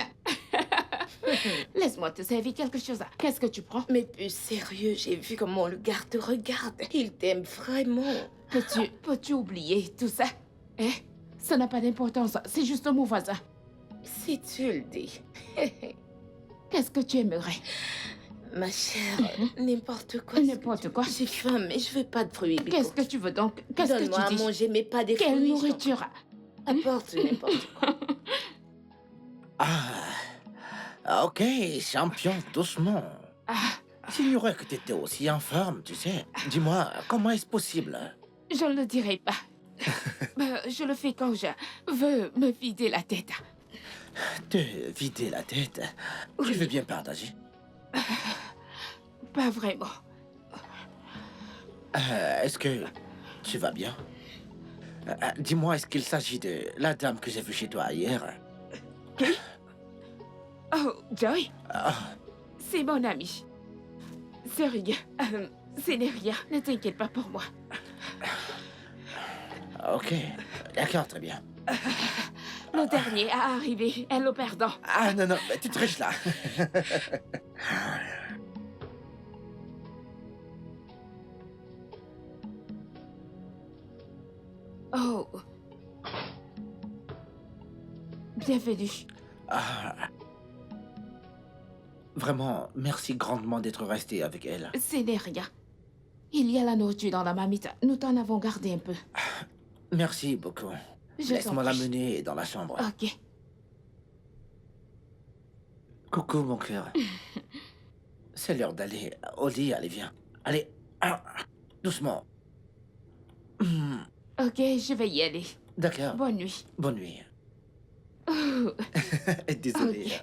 Laisse-moi te servir quelque chose. Qu'est-ce que tu prends? Mais plus sérieux, j'ai vu comment le gars te regarde. Il t'aime vraiment. Peux-tu oublier tout ça? Eh? Ça n'a pas d'importance. C'est juste mon voisin. Si tu le dis. Qu'est-ce que tu aimerais? Ma chère, n'importe quoi. N'importe quoi. J'ai faim, mais je veux pas de fruits. Bico. Qu'est-ce que tu veux donc? Qu'est-ce que Donne-moi à tu dis? manger, mais pas des Quelle fruits. nourriture? Apporte n'importe quoi. Ok, champion, doucement. Ah, J'ignorais que t'étais aussi en forme, tu sais. Dis-moi, comment est-ce possible? je ne le dirai pas. Je le fais quand je veux me vider la tête. Te vider la tête? Tu veux bien partager? Pas vraiment. Est-ce que tu vas bien? Dis-moi, est-ce qu'il s'agit de la dame que j'ai vue chez toi hier? Oh, Joy, Ah, c'est mon ami. C'est rien. Ce n'est rien. Ne t'inquiète pas pour moi. ok, d'accord, très bien. Le dernier à arriver est le perdant. Ah non, non, mais tu triches là. Oh. Bienvenue. Ah. Vraiment, merci grandement d'être resté avec elle. Ce n'est rien. Il y a la nourriture dans la marmite. Nous t'en avons gardé un peu. Merci beaucoup. Je t'en Laisse-moi prie. l'amener dans la chambre. Ok. Coucou, mon cœur. C'est l'heure d'aller au lit, allez, viens. Allez, doucement. Ok, je vais y aller. D'accord, Bonne nuit. bonne nuit. Oh, Désolé. Ok.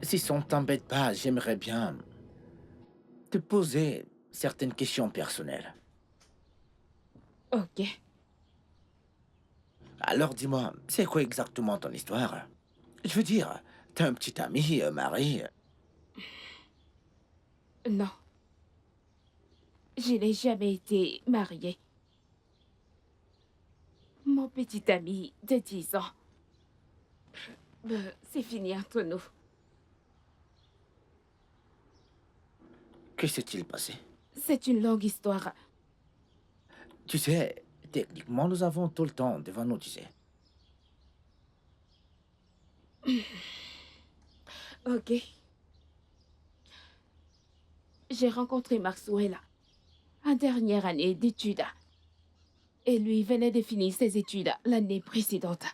Si ça ne t'embête pas, j'aimerais bien te poser certaines questions personnelles. ok. Alors dis-moi, c'est quoi exactement ton histoire? Je veux dire, t'as un petit ami, mari. Non. Je n'ai jamais été mariée. Mon petit ami de 10 ans. C'est fini entre nous. Que s'est-il passé? C'est une longue histoire. Tu sais, techniquement, nous avons tout le temps devant nous, tu sais. Ok. j'ai rencontré Maxwell en dernière année d'études. Et lui venait de finir ses études l'année précédente.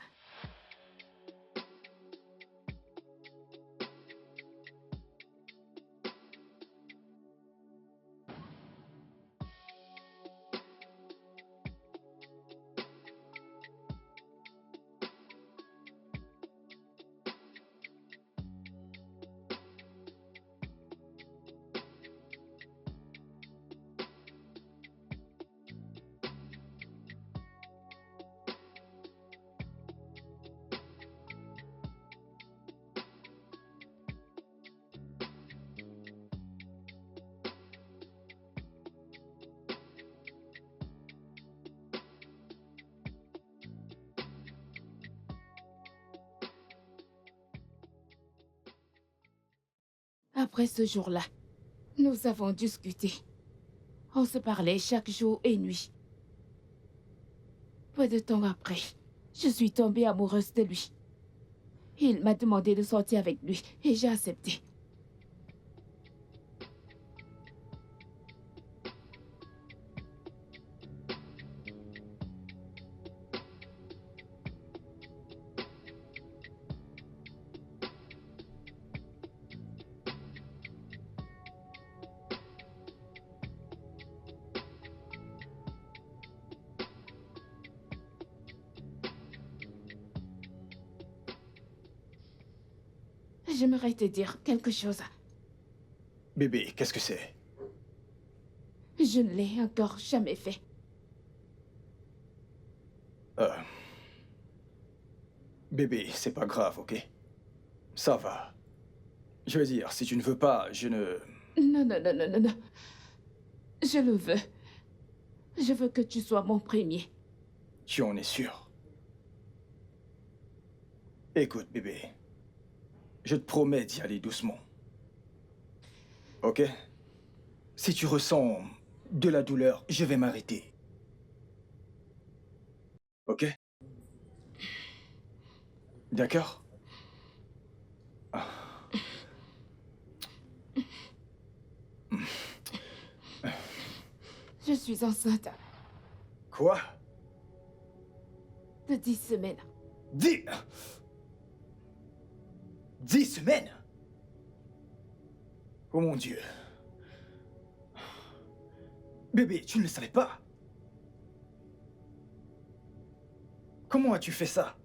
Après ce jour-là, nous avons discuté. On se parlait chaque jour et nuit. Peu de temps après, je suis tombée amoureuse de lui. Il m'a demandé de sortir avec lui et j'ai accepté. J'aimerais te dire quelque chose. Bébé, qu'est-ce que c'est? Je ne l'ai encore jamais fait. Bébé, c'est pas grave, ok? Ça va. Je veux dire, si tu ne veux pas, je ne... Non, non, non, non, non, non. Je le veux. Je veux que tu sois mon premier. Tu en es sûr? Écoute, bébé. Je te promets d'y aller doucement. Ok? Si tu ressens de la douleur, je vais m'arrêter. Ok? D'accord? Je suis enceinte Quoi? de 10 semaines. 10... 10 semaines? Oh mon Dieu. Bébé, tu ne le savais pas? Comment as-tu fait ça?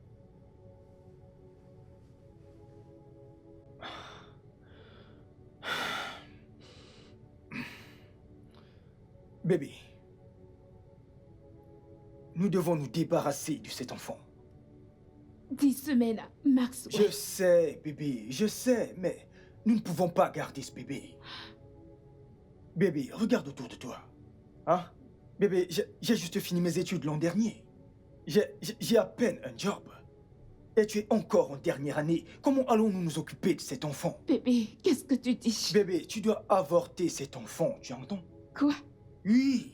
Bébé, nous devons nous débarrasser de cet enfant. 10 semaines, Maxwell. Je sais, bébé, je sais, mais nous ne pouvons pas garder ce bébé. Bébé, regarde autour de toi. Hein? Bébé, j'ai juste fini mes études l'an dernier. J'ai à peine un job. Et tu es encore en dernière année. Comment allons-nous nous occuper de cet enfant? Bébé, qu'est-ce que tu dis? Bébé, tu dois avorter cet enfant, tu entends? Quoi? Oui.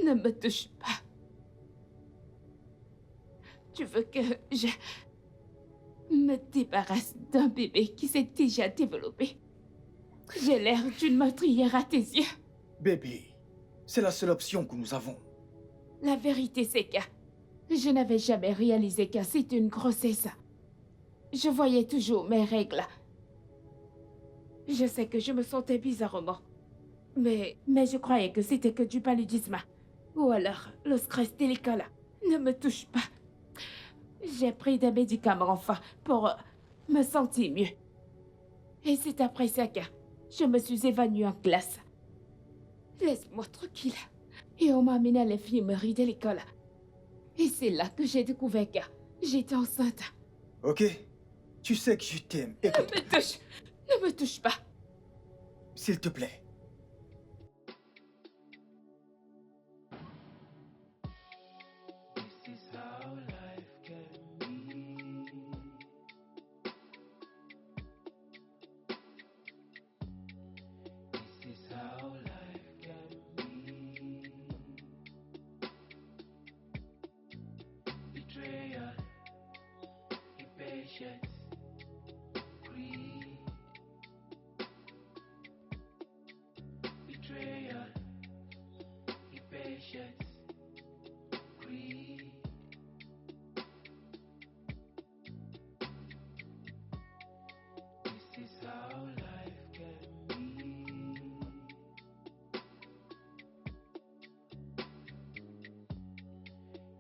Ne me touche pas. Tu veux que je me débarrasse d'un bébé qui s'est déjà développé? J'ai l'air d'une meurtrière à tes yeux. Bébé, c'est la seule option que nous avons. La vérité, c'est que je n'avais jamais réalisé que c'était une grossesse. Je voyais toujours mes règles. Je sais que je me sentais bizarrement. Mais je croyais que c'était que du paludisme. Ou alors le stress de l'école. Ne me touche pas. J'ai pris des médicaments enfin pour me sentir mieux. Et c'est après ça que je me suis évanouie en classe. Laisse-moi tranquille. Et on m'a amenée à l'infirmerie de l'école. Et c'est là que j'ai découvert que j'étais enceinte. Ok? Tu sais que je t'aime. Écoute, Ne me touche pas. s'il te plaît. This is how life can be. This is how life can be. Betrayal, impatience, greed. sheds greed. This is how life can be.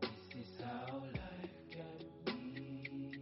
This is how life can be.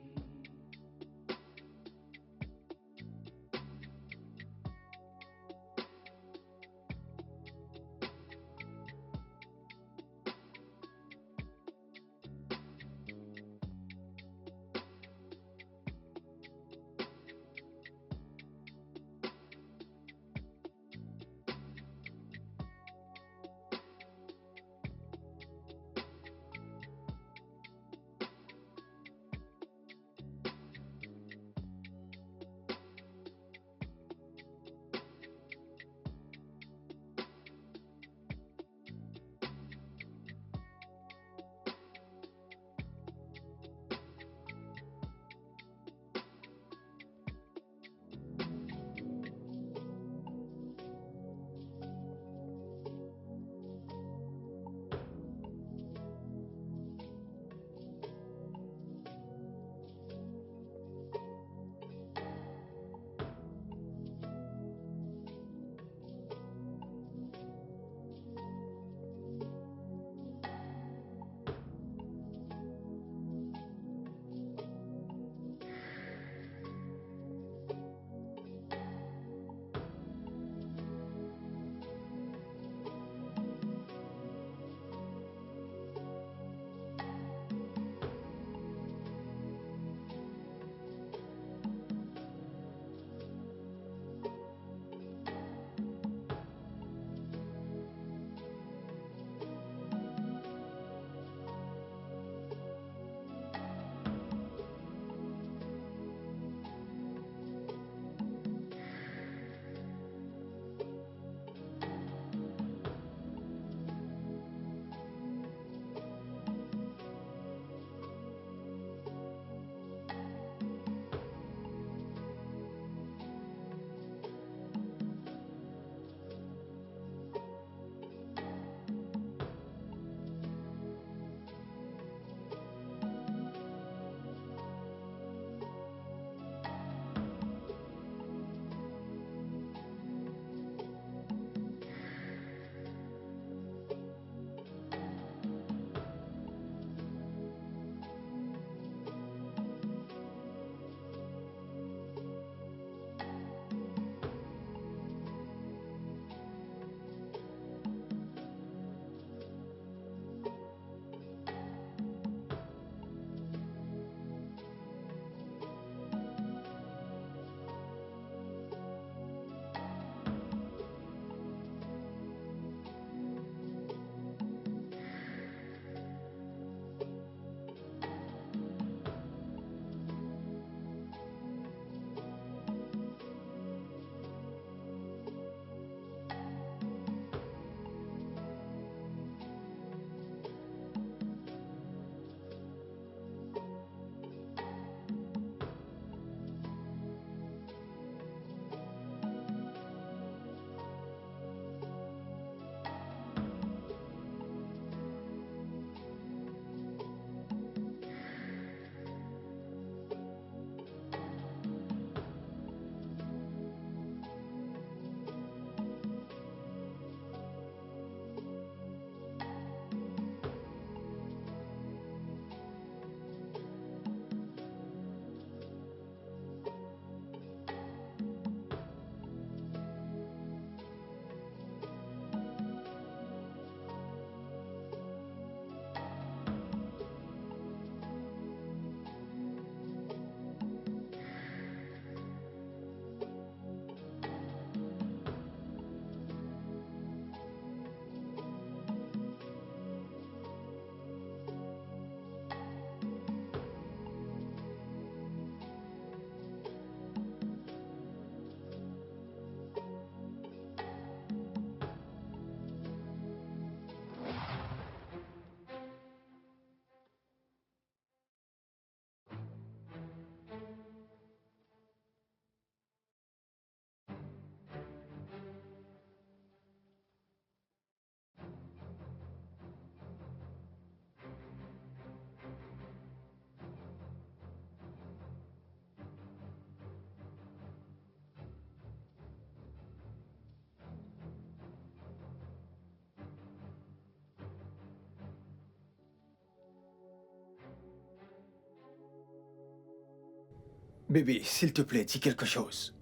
Bébé, s'il te plaît, dis quelque chose.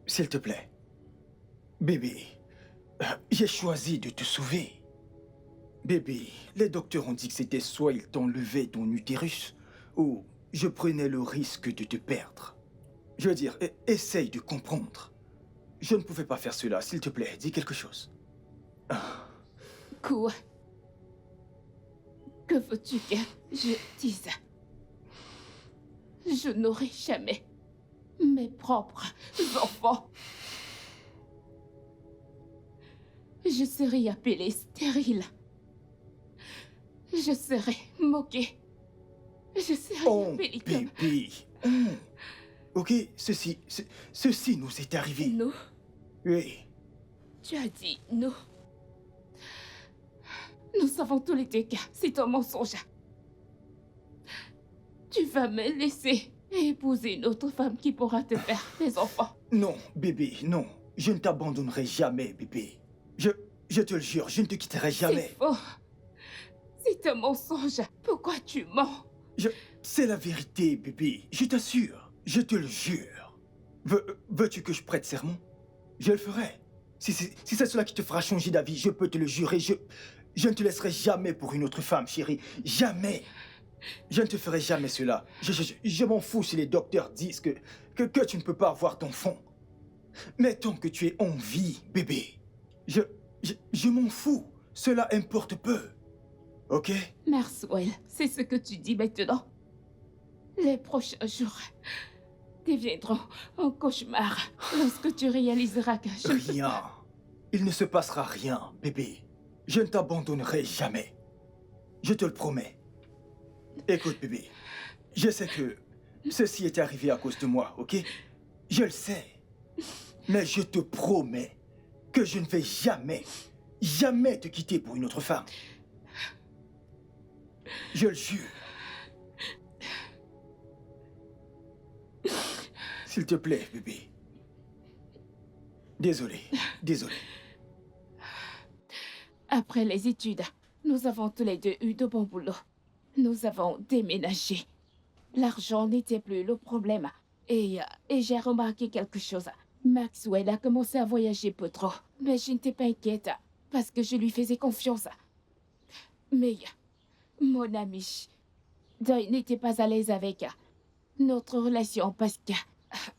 S'il te plaît. Bébé, j'ai choisi de te sauver. Bébé, les docteurs ont dit que c'était soit ils t'enlevaient ton utérus, ou je prenais le risque de te perdre. Je veux dire, essaye de comprendre. Je ne pouvais pas faire cela, s'il te plaît, dis quelque chose. Quoi? Que veux-tu que je dise? Je n'aurai jamais mes propres enfants. Je serai appelée stérile. Je serai moquée. Je serai Oh, appelée comme bébé. Oh. Ok, ceci nous est arrivé. nous. Oui. Tu as dit nous. Nous savons tous les deux que c'est un mensonge. Tu vas me laisser épouser une autre femme qui pourra te faire des enfants. Non, bébé, non. Je ne t'abandonnerai jamais, bébé. Je te le jure, je ne te quitterai jamais. C'est faux. C'est un mensonge. Pourquoi tu mens? C'est la vérité, bébé. Je t'assure. Je te le jure. Veux-tu que je prête serment? Je le ferai. Si c'est cela qui te fera changer d'avis, je peux te le jurer. Je ne te laisserai jamais pour une autre femme, chérie. Jamais. Je ne te ferai jamais cela. Je m'en fous si les docteurs disent que tu ne peux pas avoir d'enfant. Mais tant que tu es en vie, bébé, je m'en fous. Cela importe peu. Ok? Maxwell, c'est ce que tu dis maintenant. Les prochains jours deviendront un cauchemar lorsque tu réaliseras que je ne peux Rien. Il ne se passera rien, bébé. Je ne t'abandonnerai jamais. Je te le promets. Écoute, bébé. Je sais que ceci est arrivé à cause de moi, ok? Je le sais. Mais je te promets que je ne vais jamais, jamais te quitter pour une autre femme. Je le jure. S'il te plaît, bébé. Désolé, désolé. Après les études, nous avons tous les deux eu de bons boulots. Nous avons déménagé. L'argent n'était plus le problème. Et j'ai remarqué quelque chose. Maxwell a commencé à voyager peu trop. Mais je n'étais pas inquiète parce que je lui faisais confiance. Mais mon ami Doy n'était pas à l'aise avec notre relation parce que,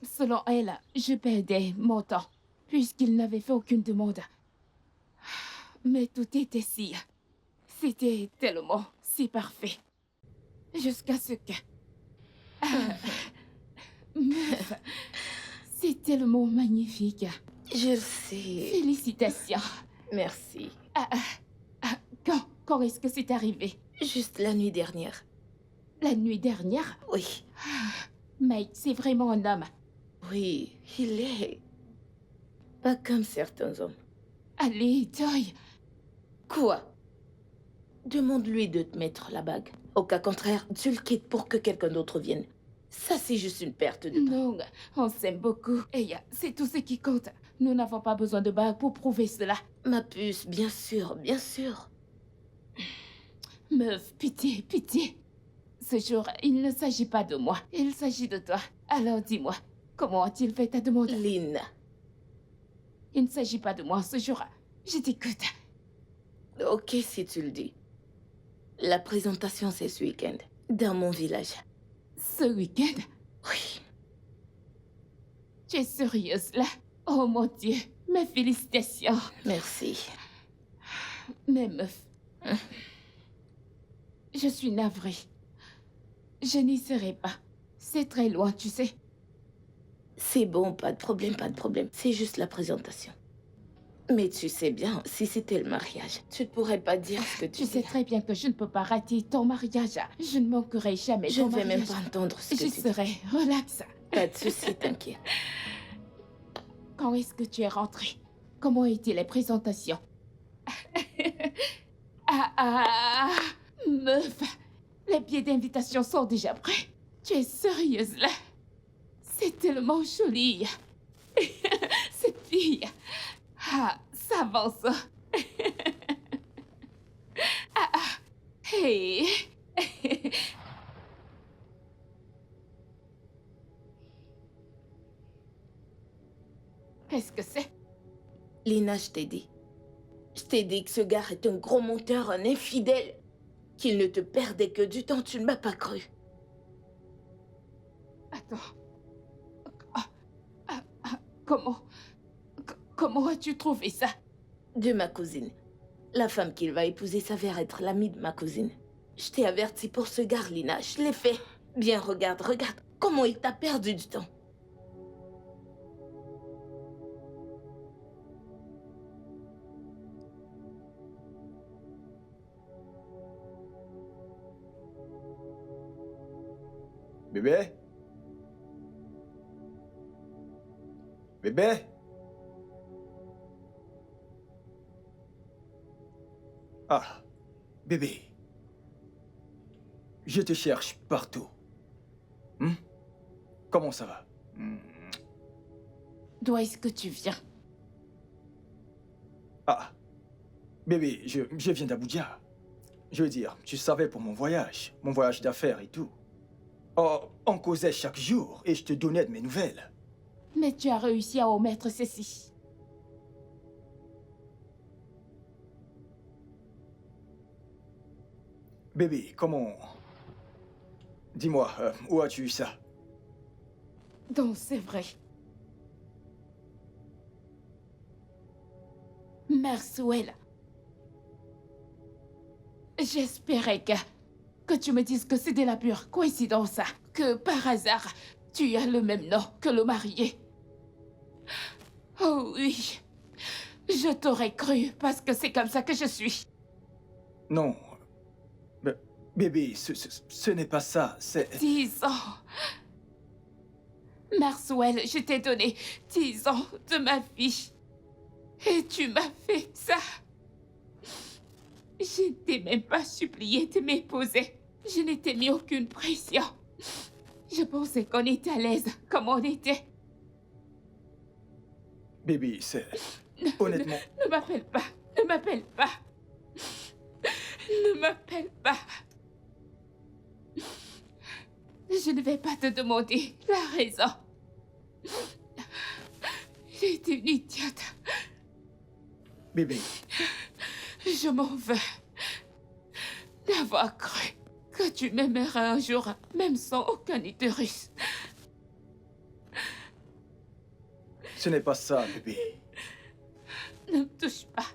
selon elle, je perdais mon temps puisqu'il n'avait fait aucune demande. Mais tout était si... C'était tellement si parfait. Jusqu'à ce que... Meuf, c'est tellement magnifique. Je le sais. Félicitations. Merci. Quand est-ce que c'est arrivé? Juste la nuit dernière. La nuit dernière? Oui. Mike, c'est vraiment un homme. Oui, il est. Pas comme certains hommes. Allez, Doy. Quoi? Demande-lui de te mettre la bague. Au cas contraire, tu le quittes pour que quelqu'un d'autre vienne. Ça, c'est juste une perte de temps. Non, on s'aime beaucoup. Et c'est tout ce qui compte. Nous n'avons pas besoin de bague pour prouver cela. Ma puce, bien sûr, bien sûr. Meuf, pitié, pitié. Ce jour, il ne s'agit pas de moi. Il s'agit de toi. Alors dis-moi, comment a-t-il fait ta demande? Lynn. Il ne s'agit pas de moi ce jour. Je t'écoute. Ok, si tu le dis. La présentation, c'est ce week-end. Dans mon village. Ce week-end? Oui. Tu es sérieuse là? Oh mon Dieu, mes félicitations. Merci. Mais meuf, je suis navrée. Je n'y serai pas. C'est très loin, tu sais. C'est bon, pas de problème, pas de problème. C'est juste la présentation. Mais tu sais bien, si c'était le mariage, tu ne pourrais pas dire ce que tu Tu sais très bien que je ne peux pas rater ton mariage. Je ne manquerai jamais Je ton ne vais même mariage. pas entendre ce que Je tu dis. serai relax. Pas de soucis, t'inquiète. Quand est-ce que tu es rentrée? Comment étaient les présentations? Meuf, les billets d'invitation sont déjà prêts. Tu es sérieuse là? C'est tellement joli. Cette fille. Ça avance. Hey. Qu'est-ce que c'est? Lina, je t'ai dit. Je t'ai dit que ce gars est un gros menteur, un infidèle. Qu'il ne te perdait que du temps, tu ne m'as pas cru. Attends. Comment... Comment as-tu trouvé ça? De ma cousine. La femme qu'il va épouser s'avère être l'amie de ma cousine. Je t'ai averti pour ce gars, Lina. Je l'ai fait. Bien, regarde. Comment il t'a perdu du temps. Bébé? Bébé? Ah, bébé. Je te cherche partout. Comment ça va? D'où est-ce que tu viens? Ah, bébé, je viens d'Abuja. Je veux dire, tu savais pour mon voyage d'affaires et tout. Oh, on causait chaque jour et je te donnais de mes nouvelles. Mais tu as réussi à omettre ceci. Bébé, comment... Dis-moi, où as-tu eu ça? Donc c'est vrai. Maxwell. J'espérais que tu me dises que c'était la pure coïncidence. Que par hasard, tu as le même nom que le marié. Oh oui. Je t'aurais cru parce que c'est comme ça que je suis. Non. Bébé, ce n'est pas ça, c'est... 10 ans. Maxwell, je t'ai donné 10 ans de ma vie. Et tu m'as fait ça. Je ne t'ai même pas supplié de m'épouser. Je ne t'ai mis aucune pression. Je pensais qu'on était à l'aise comme on était. Bébé, c'est... Honnêtement... Ne m'appelle pas. Ne m'appelle pas. Ne m'appelle pas. Je ne vais pas te demander la raison. J'ai été une idiote. Bébé, Je m'en veux d'avoir cru que tu m'aimerais un jour, même sans aucun utérus. ce n'est pas ça, bébé. Ne me touche pas.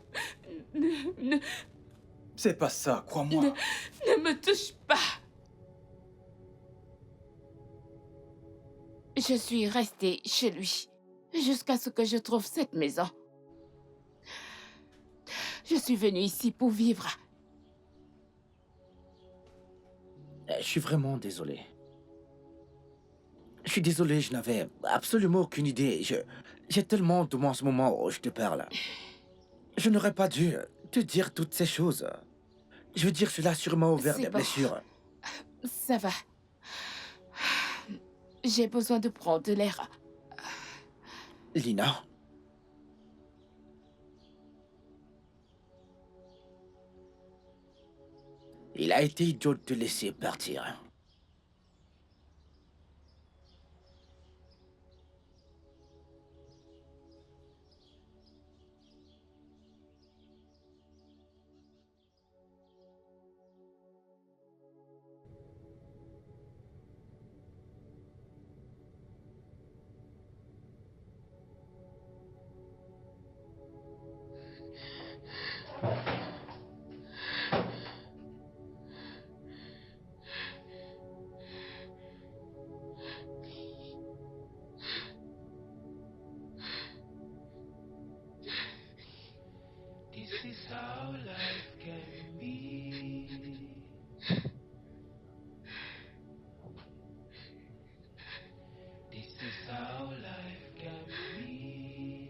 Ne C'est pas ça, crois-moi. me touche pas. Je suis restée chez lui jusqu'à ce que je trouve cette maison. Je suis venue ici pour vivre. Je suis vraiment désolé. Je suis désolé, je n'avais absolument aucune idée. J'ai tellement de moi en ce moment où je te parle. Je n'aurais pas dû te dire toutes ces choses. Je veux dire, cela a sûrement ouvert C'est des bon. blessures. Ça va. J'ai besoin de prendre de l'air. Lina, il a été idiot de te laisser partir. This is how life can be. This is how life can be.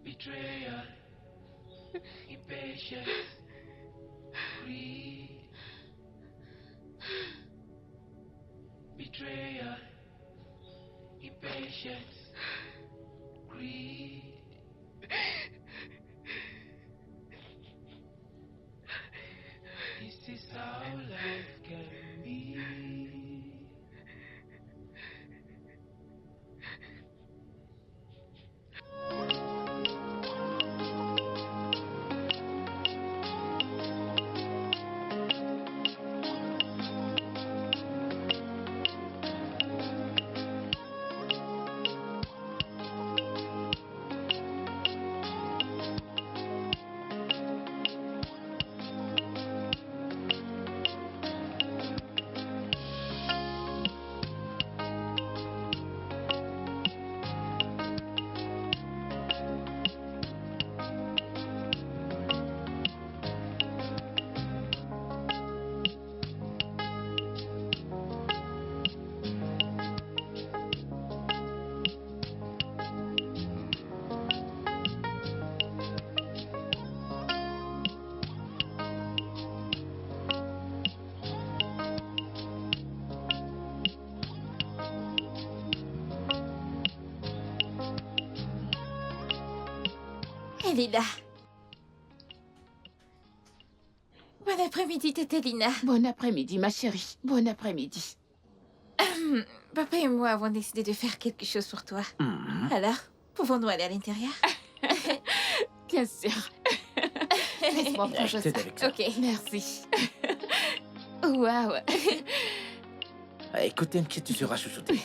Betrayal, impatience, greed. Betrayal, impatience, greed. This is how life can be. Elina. Bon après-midi, Tata Lina. Bon après-midi, ma chérie. Bon après-midi. Papa et moi avons décidé de faire quelque chose pour toi. Alors, pouvons-nous aller à l'intérieur? Bien sûr. Laisse-moi prendre Je ça. t'aide avec ça. Ok. Merci. Waouh. Écoute, t'inquiète, tu seras chouchouté.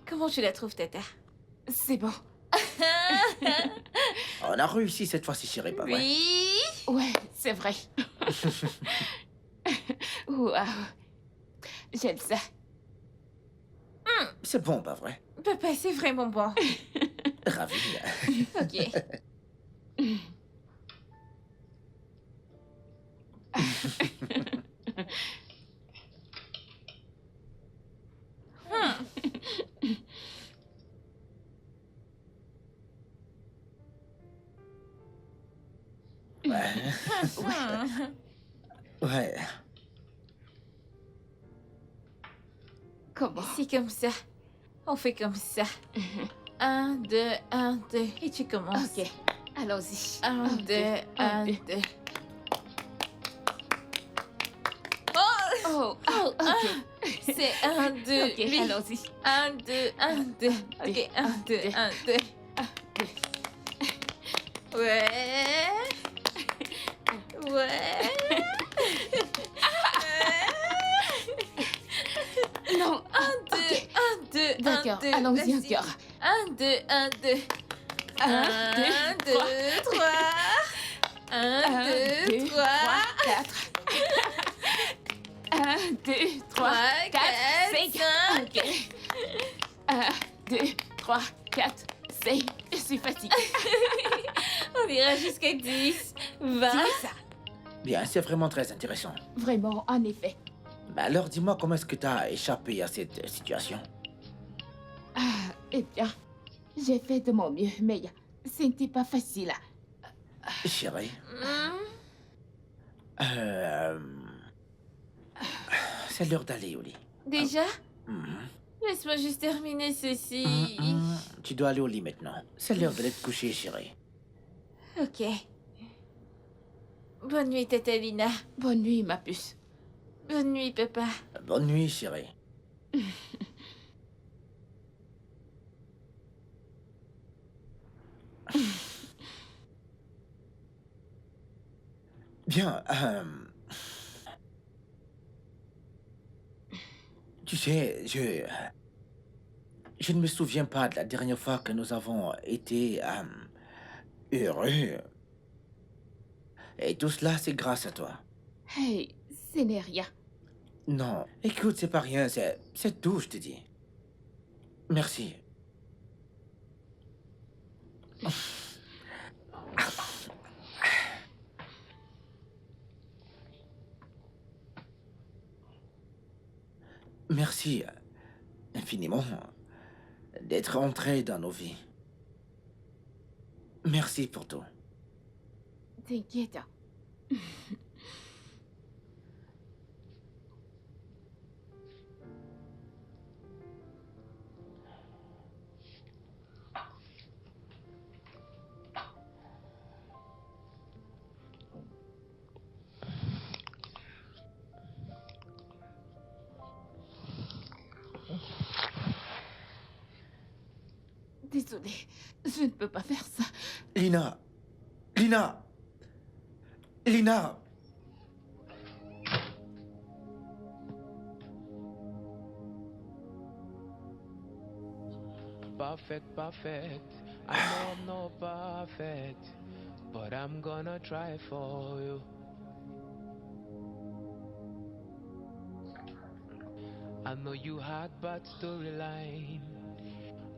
Comment tu la trouves, Tata? C'est bon. On a réussi cette fois-ci, chérie, pas vrai? Oui. Ouais, c'est vrai. Waouh. J'aime ça. C'est bon, pas vrai? Papa, c'est vraiment bon. Ravi. Ok. Ouais. Ouais. Comment? C'est comme ça. On fait comme ça. 1, 2, 1, 2. Et tu commences. Ok. Allons-y. 1, 2, 1, 2. Oh, Oh, ok. c'est 1, 2, Ok, oui. allons-y. 1, 2, 1, 2. Ok, 1, 2, 1, 2. Ouais. Ouais. Non. 1, 2, 1, 2, 1, 2. D'accord, allons-y encore. 1, 2, 1, 2. 1, 2, 3. 3. 1, 2, 3. 4. 1, 2, 3, 4, 5. Ok. 1, 2, 3, 4, 5. Je suis fatiguée. On ira jusqu'à 10, 20. C'est ça. Bien, c'est vraiment très intéressant. Vraiment, en effet. Mais alors, dis-moi, comment est-ce que t'as échappé à cette situation? Ah, eh bien, j'ai fait de mon mieux, mais ce n'était pas facile. Chérie, c'est l'heure d'aller au lit. Déjà? Mhm. Laisse-moi juste terminer ceci. Tu dois aller au lit maintenant. C'est l'heure d'aller te coucher, chérie. Ok. Bonne nuit, Tata Lina. Bonne nuit, ma puce. Bonne nuit, papa. Bonne nuit, chérie. Bien, tu sais, je ne me souviens pas de la dernière fois que nous avons été heureux. Et tout cela, c'est grâce à toi. Hey, ce n'est rien. Non, écoute, c'est pas rien, c'est tout, je te dis. Merci. Merci infiniment d'être entré dans nos vies. Merci pour tout. T'inquiète. Désolée, je ne peux pas faire ça. Lina! Lina! Lina! Perfect. I know I'm not perfect, but I'm gonna try for you. I know you had bad storyline.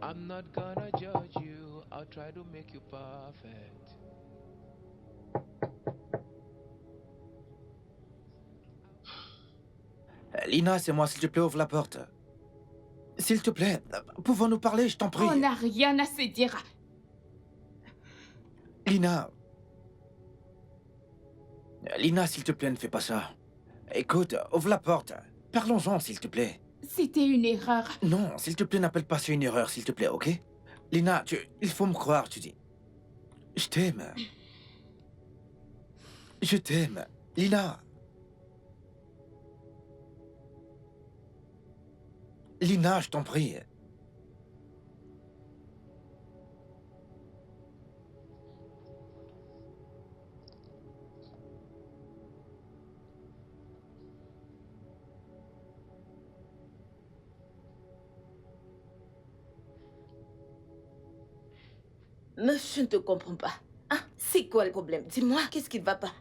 I'm not gonna judge you. I'll try to make you perfect. Lina, c'est moi, s'il te plaît, ouvre la porte. S'il te plaît, pouvons-nous parler, je t'en prie. On n'a rien à se dire. Lina. Lina, s'il te plaît, ne fais pas ça. Écoute, ouvre la porte. Parlons-en, s'il te plaît. C'était une erreur. Non, s'il te plaît, n'appelle pas ça une erreur, s'il te plaît, ok? Lina, il faut me croire, tu dis. Je t'aime. Je t'aime. Lina. Lina, je t'en prie. Meuf, je ne te comprends pas. Hein? C'est quoi le problème? Dis-moi, qu'est-ce qui ne va pas?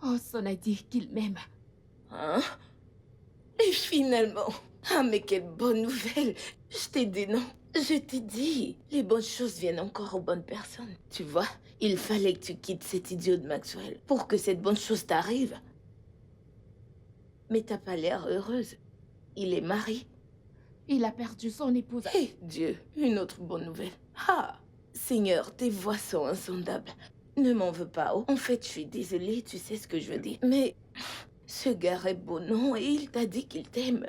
Hudson a dit qu'il m'aime. Hein? Et finalement... Ah, mais quelle bonne nouvelle! Je t'ai dit non. Je t'ai dit, les bonnes choses viennent encore aux bonnes personnes. Tu vois, il fallait que tu quittes cet idiot de Maxwell pour que cette bonne chose t'arrive. Mais t'as pas l'air heureuse. Il est marié. Il a perdu son épouse. Eh Dieu, une autre bonne nouvelle. Ah, Seigneur, tes voix sont insondables. Ne m'en veux pas. En fait, je suis désolée, tu sais ce que je veux dire. Mais ce gars est beau, non? Et il t'a dit qu'il t'aime.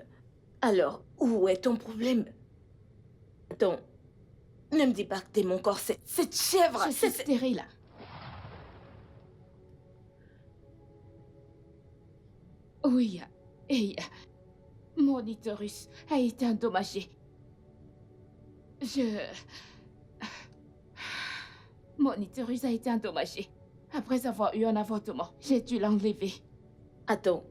Alors, où est ton problème? Attends, ne me dis pas que t'aimes encore cette chèvre. Je suis stérile. Oui, et mon utérus a été endommagé. Mon utérus a été endommagé. Après avoir eu un avortement, j'ai dû l'enlever. Attends,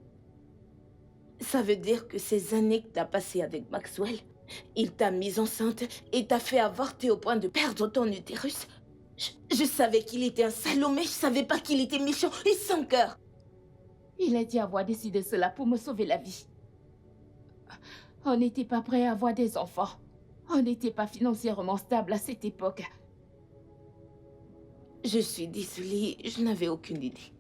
ça veut dire que ces années que t'as passées avec Maxwell, il t'a mise enceinte et t'a fait avorter au point de perdre ton utérus? Je savais qu'il était un salaud, mais je savais pas qu'il était méchant et sans cœur. Il a dit avoir décidé cela pour me sauver la vie. On n'était pas prêt à avoir des enfants. On n'était pas financièrement stable à cette époque. Je suis désolée, je n'avais aucune idée.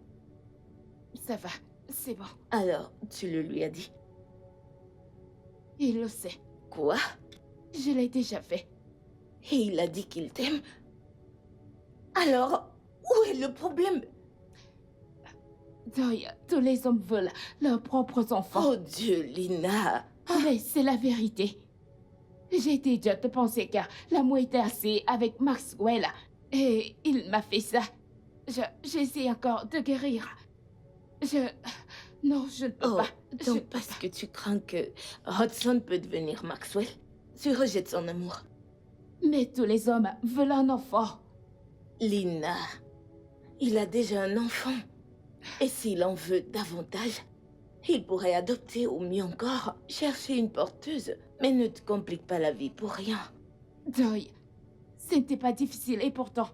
Ça va, c'est bon. Alors, tu le lui as dit? Il le sait. Quoi? Je l'ai déjà fait. Et il a dit qu'il t'aime? Alors, où est le problème? Doy, tous les hommes veulent leurs propres enfants. Oh Dieu, Lina! Mais c'est la vérité. J'ai été idiote de penser que l'amour était assez avec Maxwell. Et il m'a fait ça. J'essaie encore de guérir. Non, je ne peux Oh, pas. Je donc parce que tu crains que Hudson peut devenir Maxwell, tu rejettes son amour. Mais tous les hommes veulent un enfant. Lina, il a déjà un enfant. Et s'il en veut davantage, il pourrait adopter ou mieux encore, chercher une porteuse. Mais ne te complique pas la vie pour rien. Doy, ce n'était pas difficile et pourtant,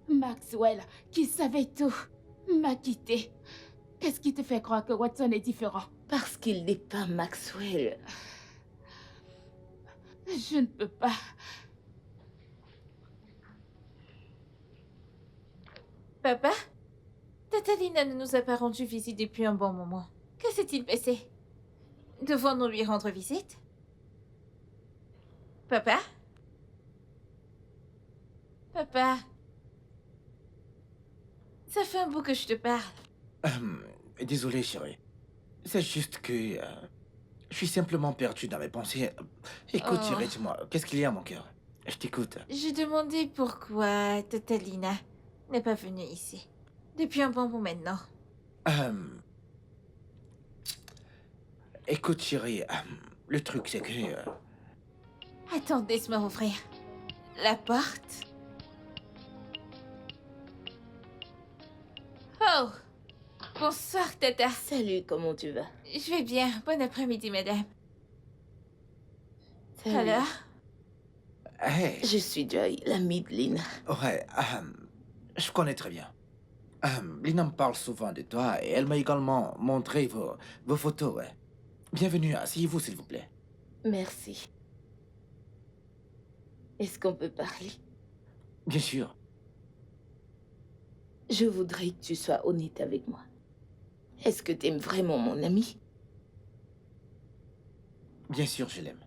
Maxwell, qui savait tout, m'a quitté. Qu'est-ce qui te fait croire que Watson est différent? Parce qu'il n'est pas Maxwell. Je ne peux pas. Papa? Tata Lina ne nous a pas rendu visite depuis un bon moment. Que s'est-il passé? Devons-nous lui rendre visite? Papa? Papa? Ça fait un bout que je te parle. Désolé, chérie. C'est juste que... je suis simplement perdu dans mes pensées. Écoute, Oh. chérie, dis-moi, qu'est-ce qu'il y a, mon cœur? Je t'écoute. Je demandais pourquoi Tata Lina n'est pas venue ici. Depuis un bon moment maintenant. Écoute, chérie, le truc, c'est que... Attends, laisse-moi ouvrir la porte. Oh! Bonsoir, Tata. Salut, comment tu vas? Je vais bien. Bon après-midi, madame. Salut. Alors? Hey, Je suis Joy, l'amie de Lina. ouais, je connais très bien. Lina me parle souvent de toi et elle m'a également montré vos photos, ouais. Bienvenue, asseyez-vous, s'il vous plaît. Merci. Est-ce qu'on peut parler? Bien sûr. Je voudrais que tu sois honnête avec moi. Est-ce que t'aimes vraiment mon ami? Bien sûr, je l'aime.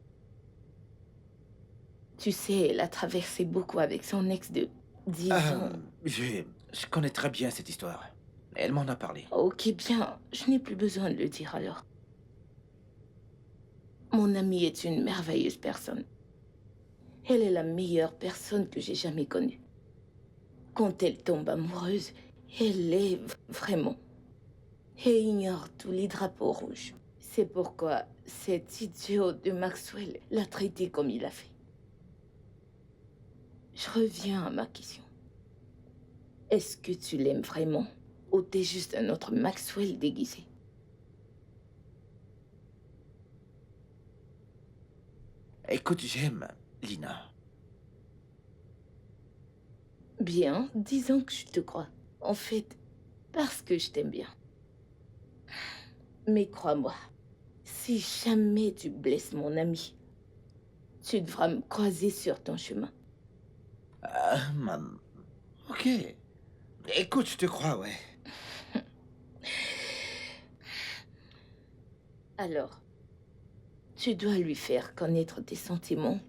Tu sais, elle a traversé beaucoup avec son ex de 10 ans. Je connais très bien cette histoire. Elle m'en a parlé. Ok, bien. Je n'ai plus besoin de le dire alors. Mon amie est une merveilleuse personne. Elle est la meilleure personne que j'ai jamais connue. Quand elle tombe amoureuse, elle est vraiment. Et ignore tous les drapeaux rouges. C'est pourquoi cet idiot de Maxwell l'a traité comme il a fait. Je reviens à ma question. Est-ce que tu l'aimes vraiment ou t'es juste un autre Maxwell déguisé? Écoute, j'aime Lina. Bien, disons que je te crois. En fait, parce que je t'aime bien. Mais crois-moi, si jamais tu blesses mon ami, tu devras me croiser sur ton chemin. Ok. Écoute, je te crois, ouais. Alors, tu dois lui faire connaître tes sentiments.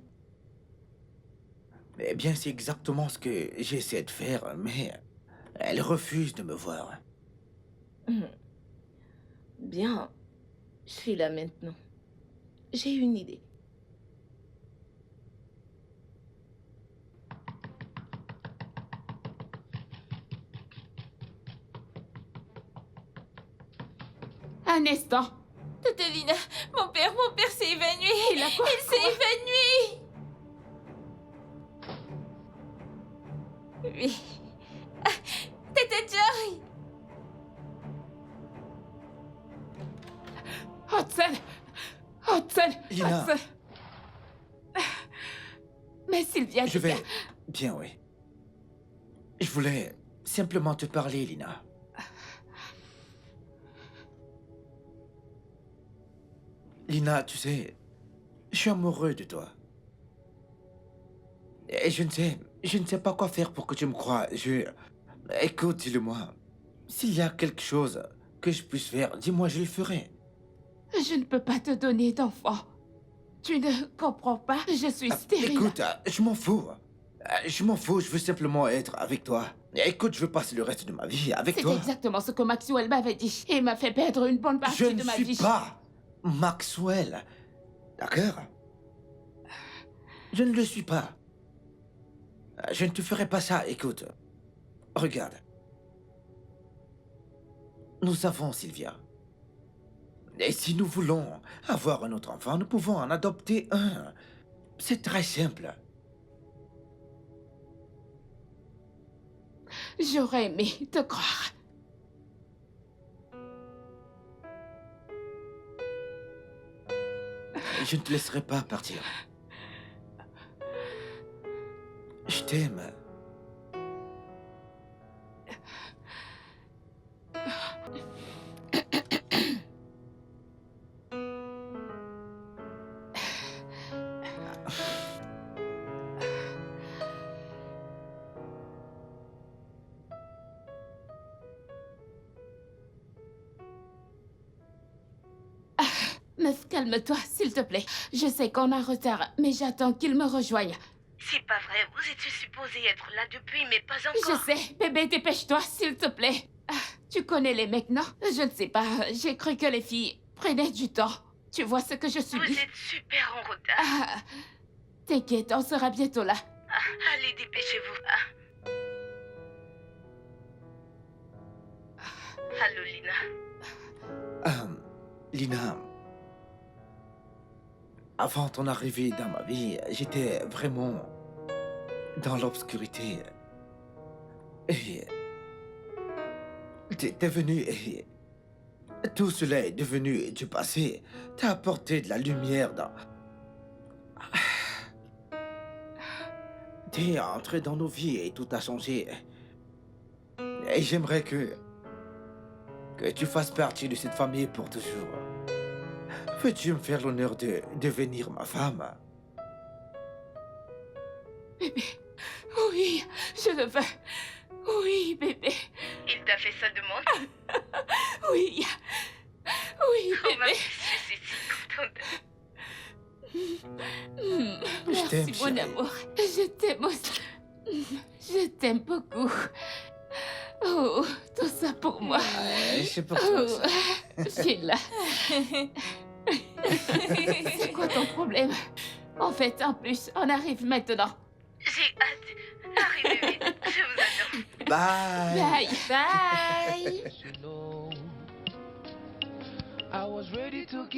Eh bien, c'est exactement ce que j'essaie de faire, mais elle refuse de me voir. Bien, je suis là maintenant. J'ai une idée. Un instant. Tatalina, mon père s'est évanoui. Il a quoi? Il s'est évanoui. Oui. Ah, Tata Joy. Hudson! Hudson! Lina. Hudson! Mais Sylvia, Je vais... Bien, oui. Je voulais simplement te parler, Lina. Lina, tu sais, je suis amoureux de toi. Et je ne sais pas quoi faire pour que tu me croies. Écoute, dis-le-moi. S'il y a quelque chose que je puisse faire, dis-moi, je le ferai. Je ne peux pas te donner d'enfant. Tu ne comprends pas, je suis stérile. Écoute, je m'en fous. Je m'en fous, je veux simplement être avec toi. Écoute, je veux passer le reste de ma vie avec C'est toi. exactement ce que Maxwell m'avait dit. Et m'a fait perdre une bonne partie Je de ne ma suis vie. pas Maxwell. D'accord? Je ne le suis pas. Je ne te ferai pas ça, écoute. Regarde. Nous avons Sylvia. Et si nous voulons avoir un autre enfant, nous pouvons en adopter un. C'est très simple. J'aurais aimé te croire. Je ne te laisserai pas partir. Je t'aime. Meuf, calme-toi, s'il te plaît. Je sais qu'on a retard, mais j'attends qu'il me rejoigne. C'est pas vrai, vous étiez supposé être là depuis, mais pas Je sais, bébé, dépêche-toi, s'il te plaît. Tu connais les mecs, non? Je ne sais pas, j'ai cru que les filles prenaient du temps. Tu vois ce que je subis? super en retard. T'inquiète, on sera bientôt là. Allez, dépêchez-vous. Allô, Lina. Lina, avant ton arrivée dans ma vie, j'étais vraiment dans l'obscurité. Et t'es venu et tout cela est devenu du passé. T'as apporté de la lumière dans... T'es entré dans nos vies et tout a changé. Et j'aimerais que tu fasses partie de cette famille pour toujours. Veux-tu me faire l'honneur de devenir ma femme? Bébé, oui, je le veux. Oui, bébé. Il t'a fait sa demande? Oui. Oui, bébé. Je suis si contente. Merci, t'aime, mon chérie. amour. Je t'aime aussi. Je t'aime beaucoup. Oh, tout ça pour moi. C'est pour toi. Oh, ça. Sheila. C'est quoi ton problème? En fait, en plus, on arrive maintenant. J'ai hâte. Arrivez vite. Je vous adore. Bye. Bye. Bye. You know, I was ready to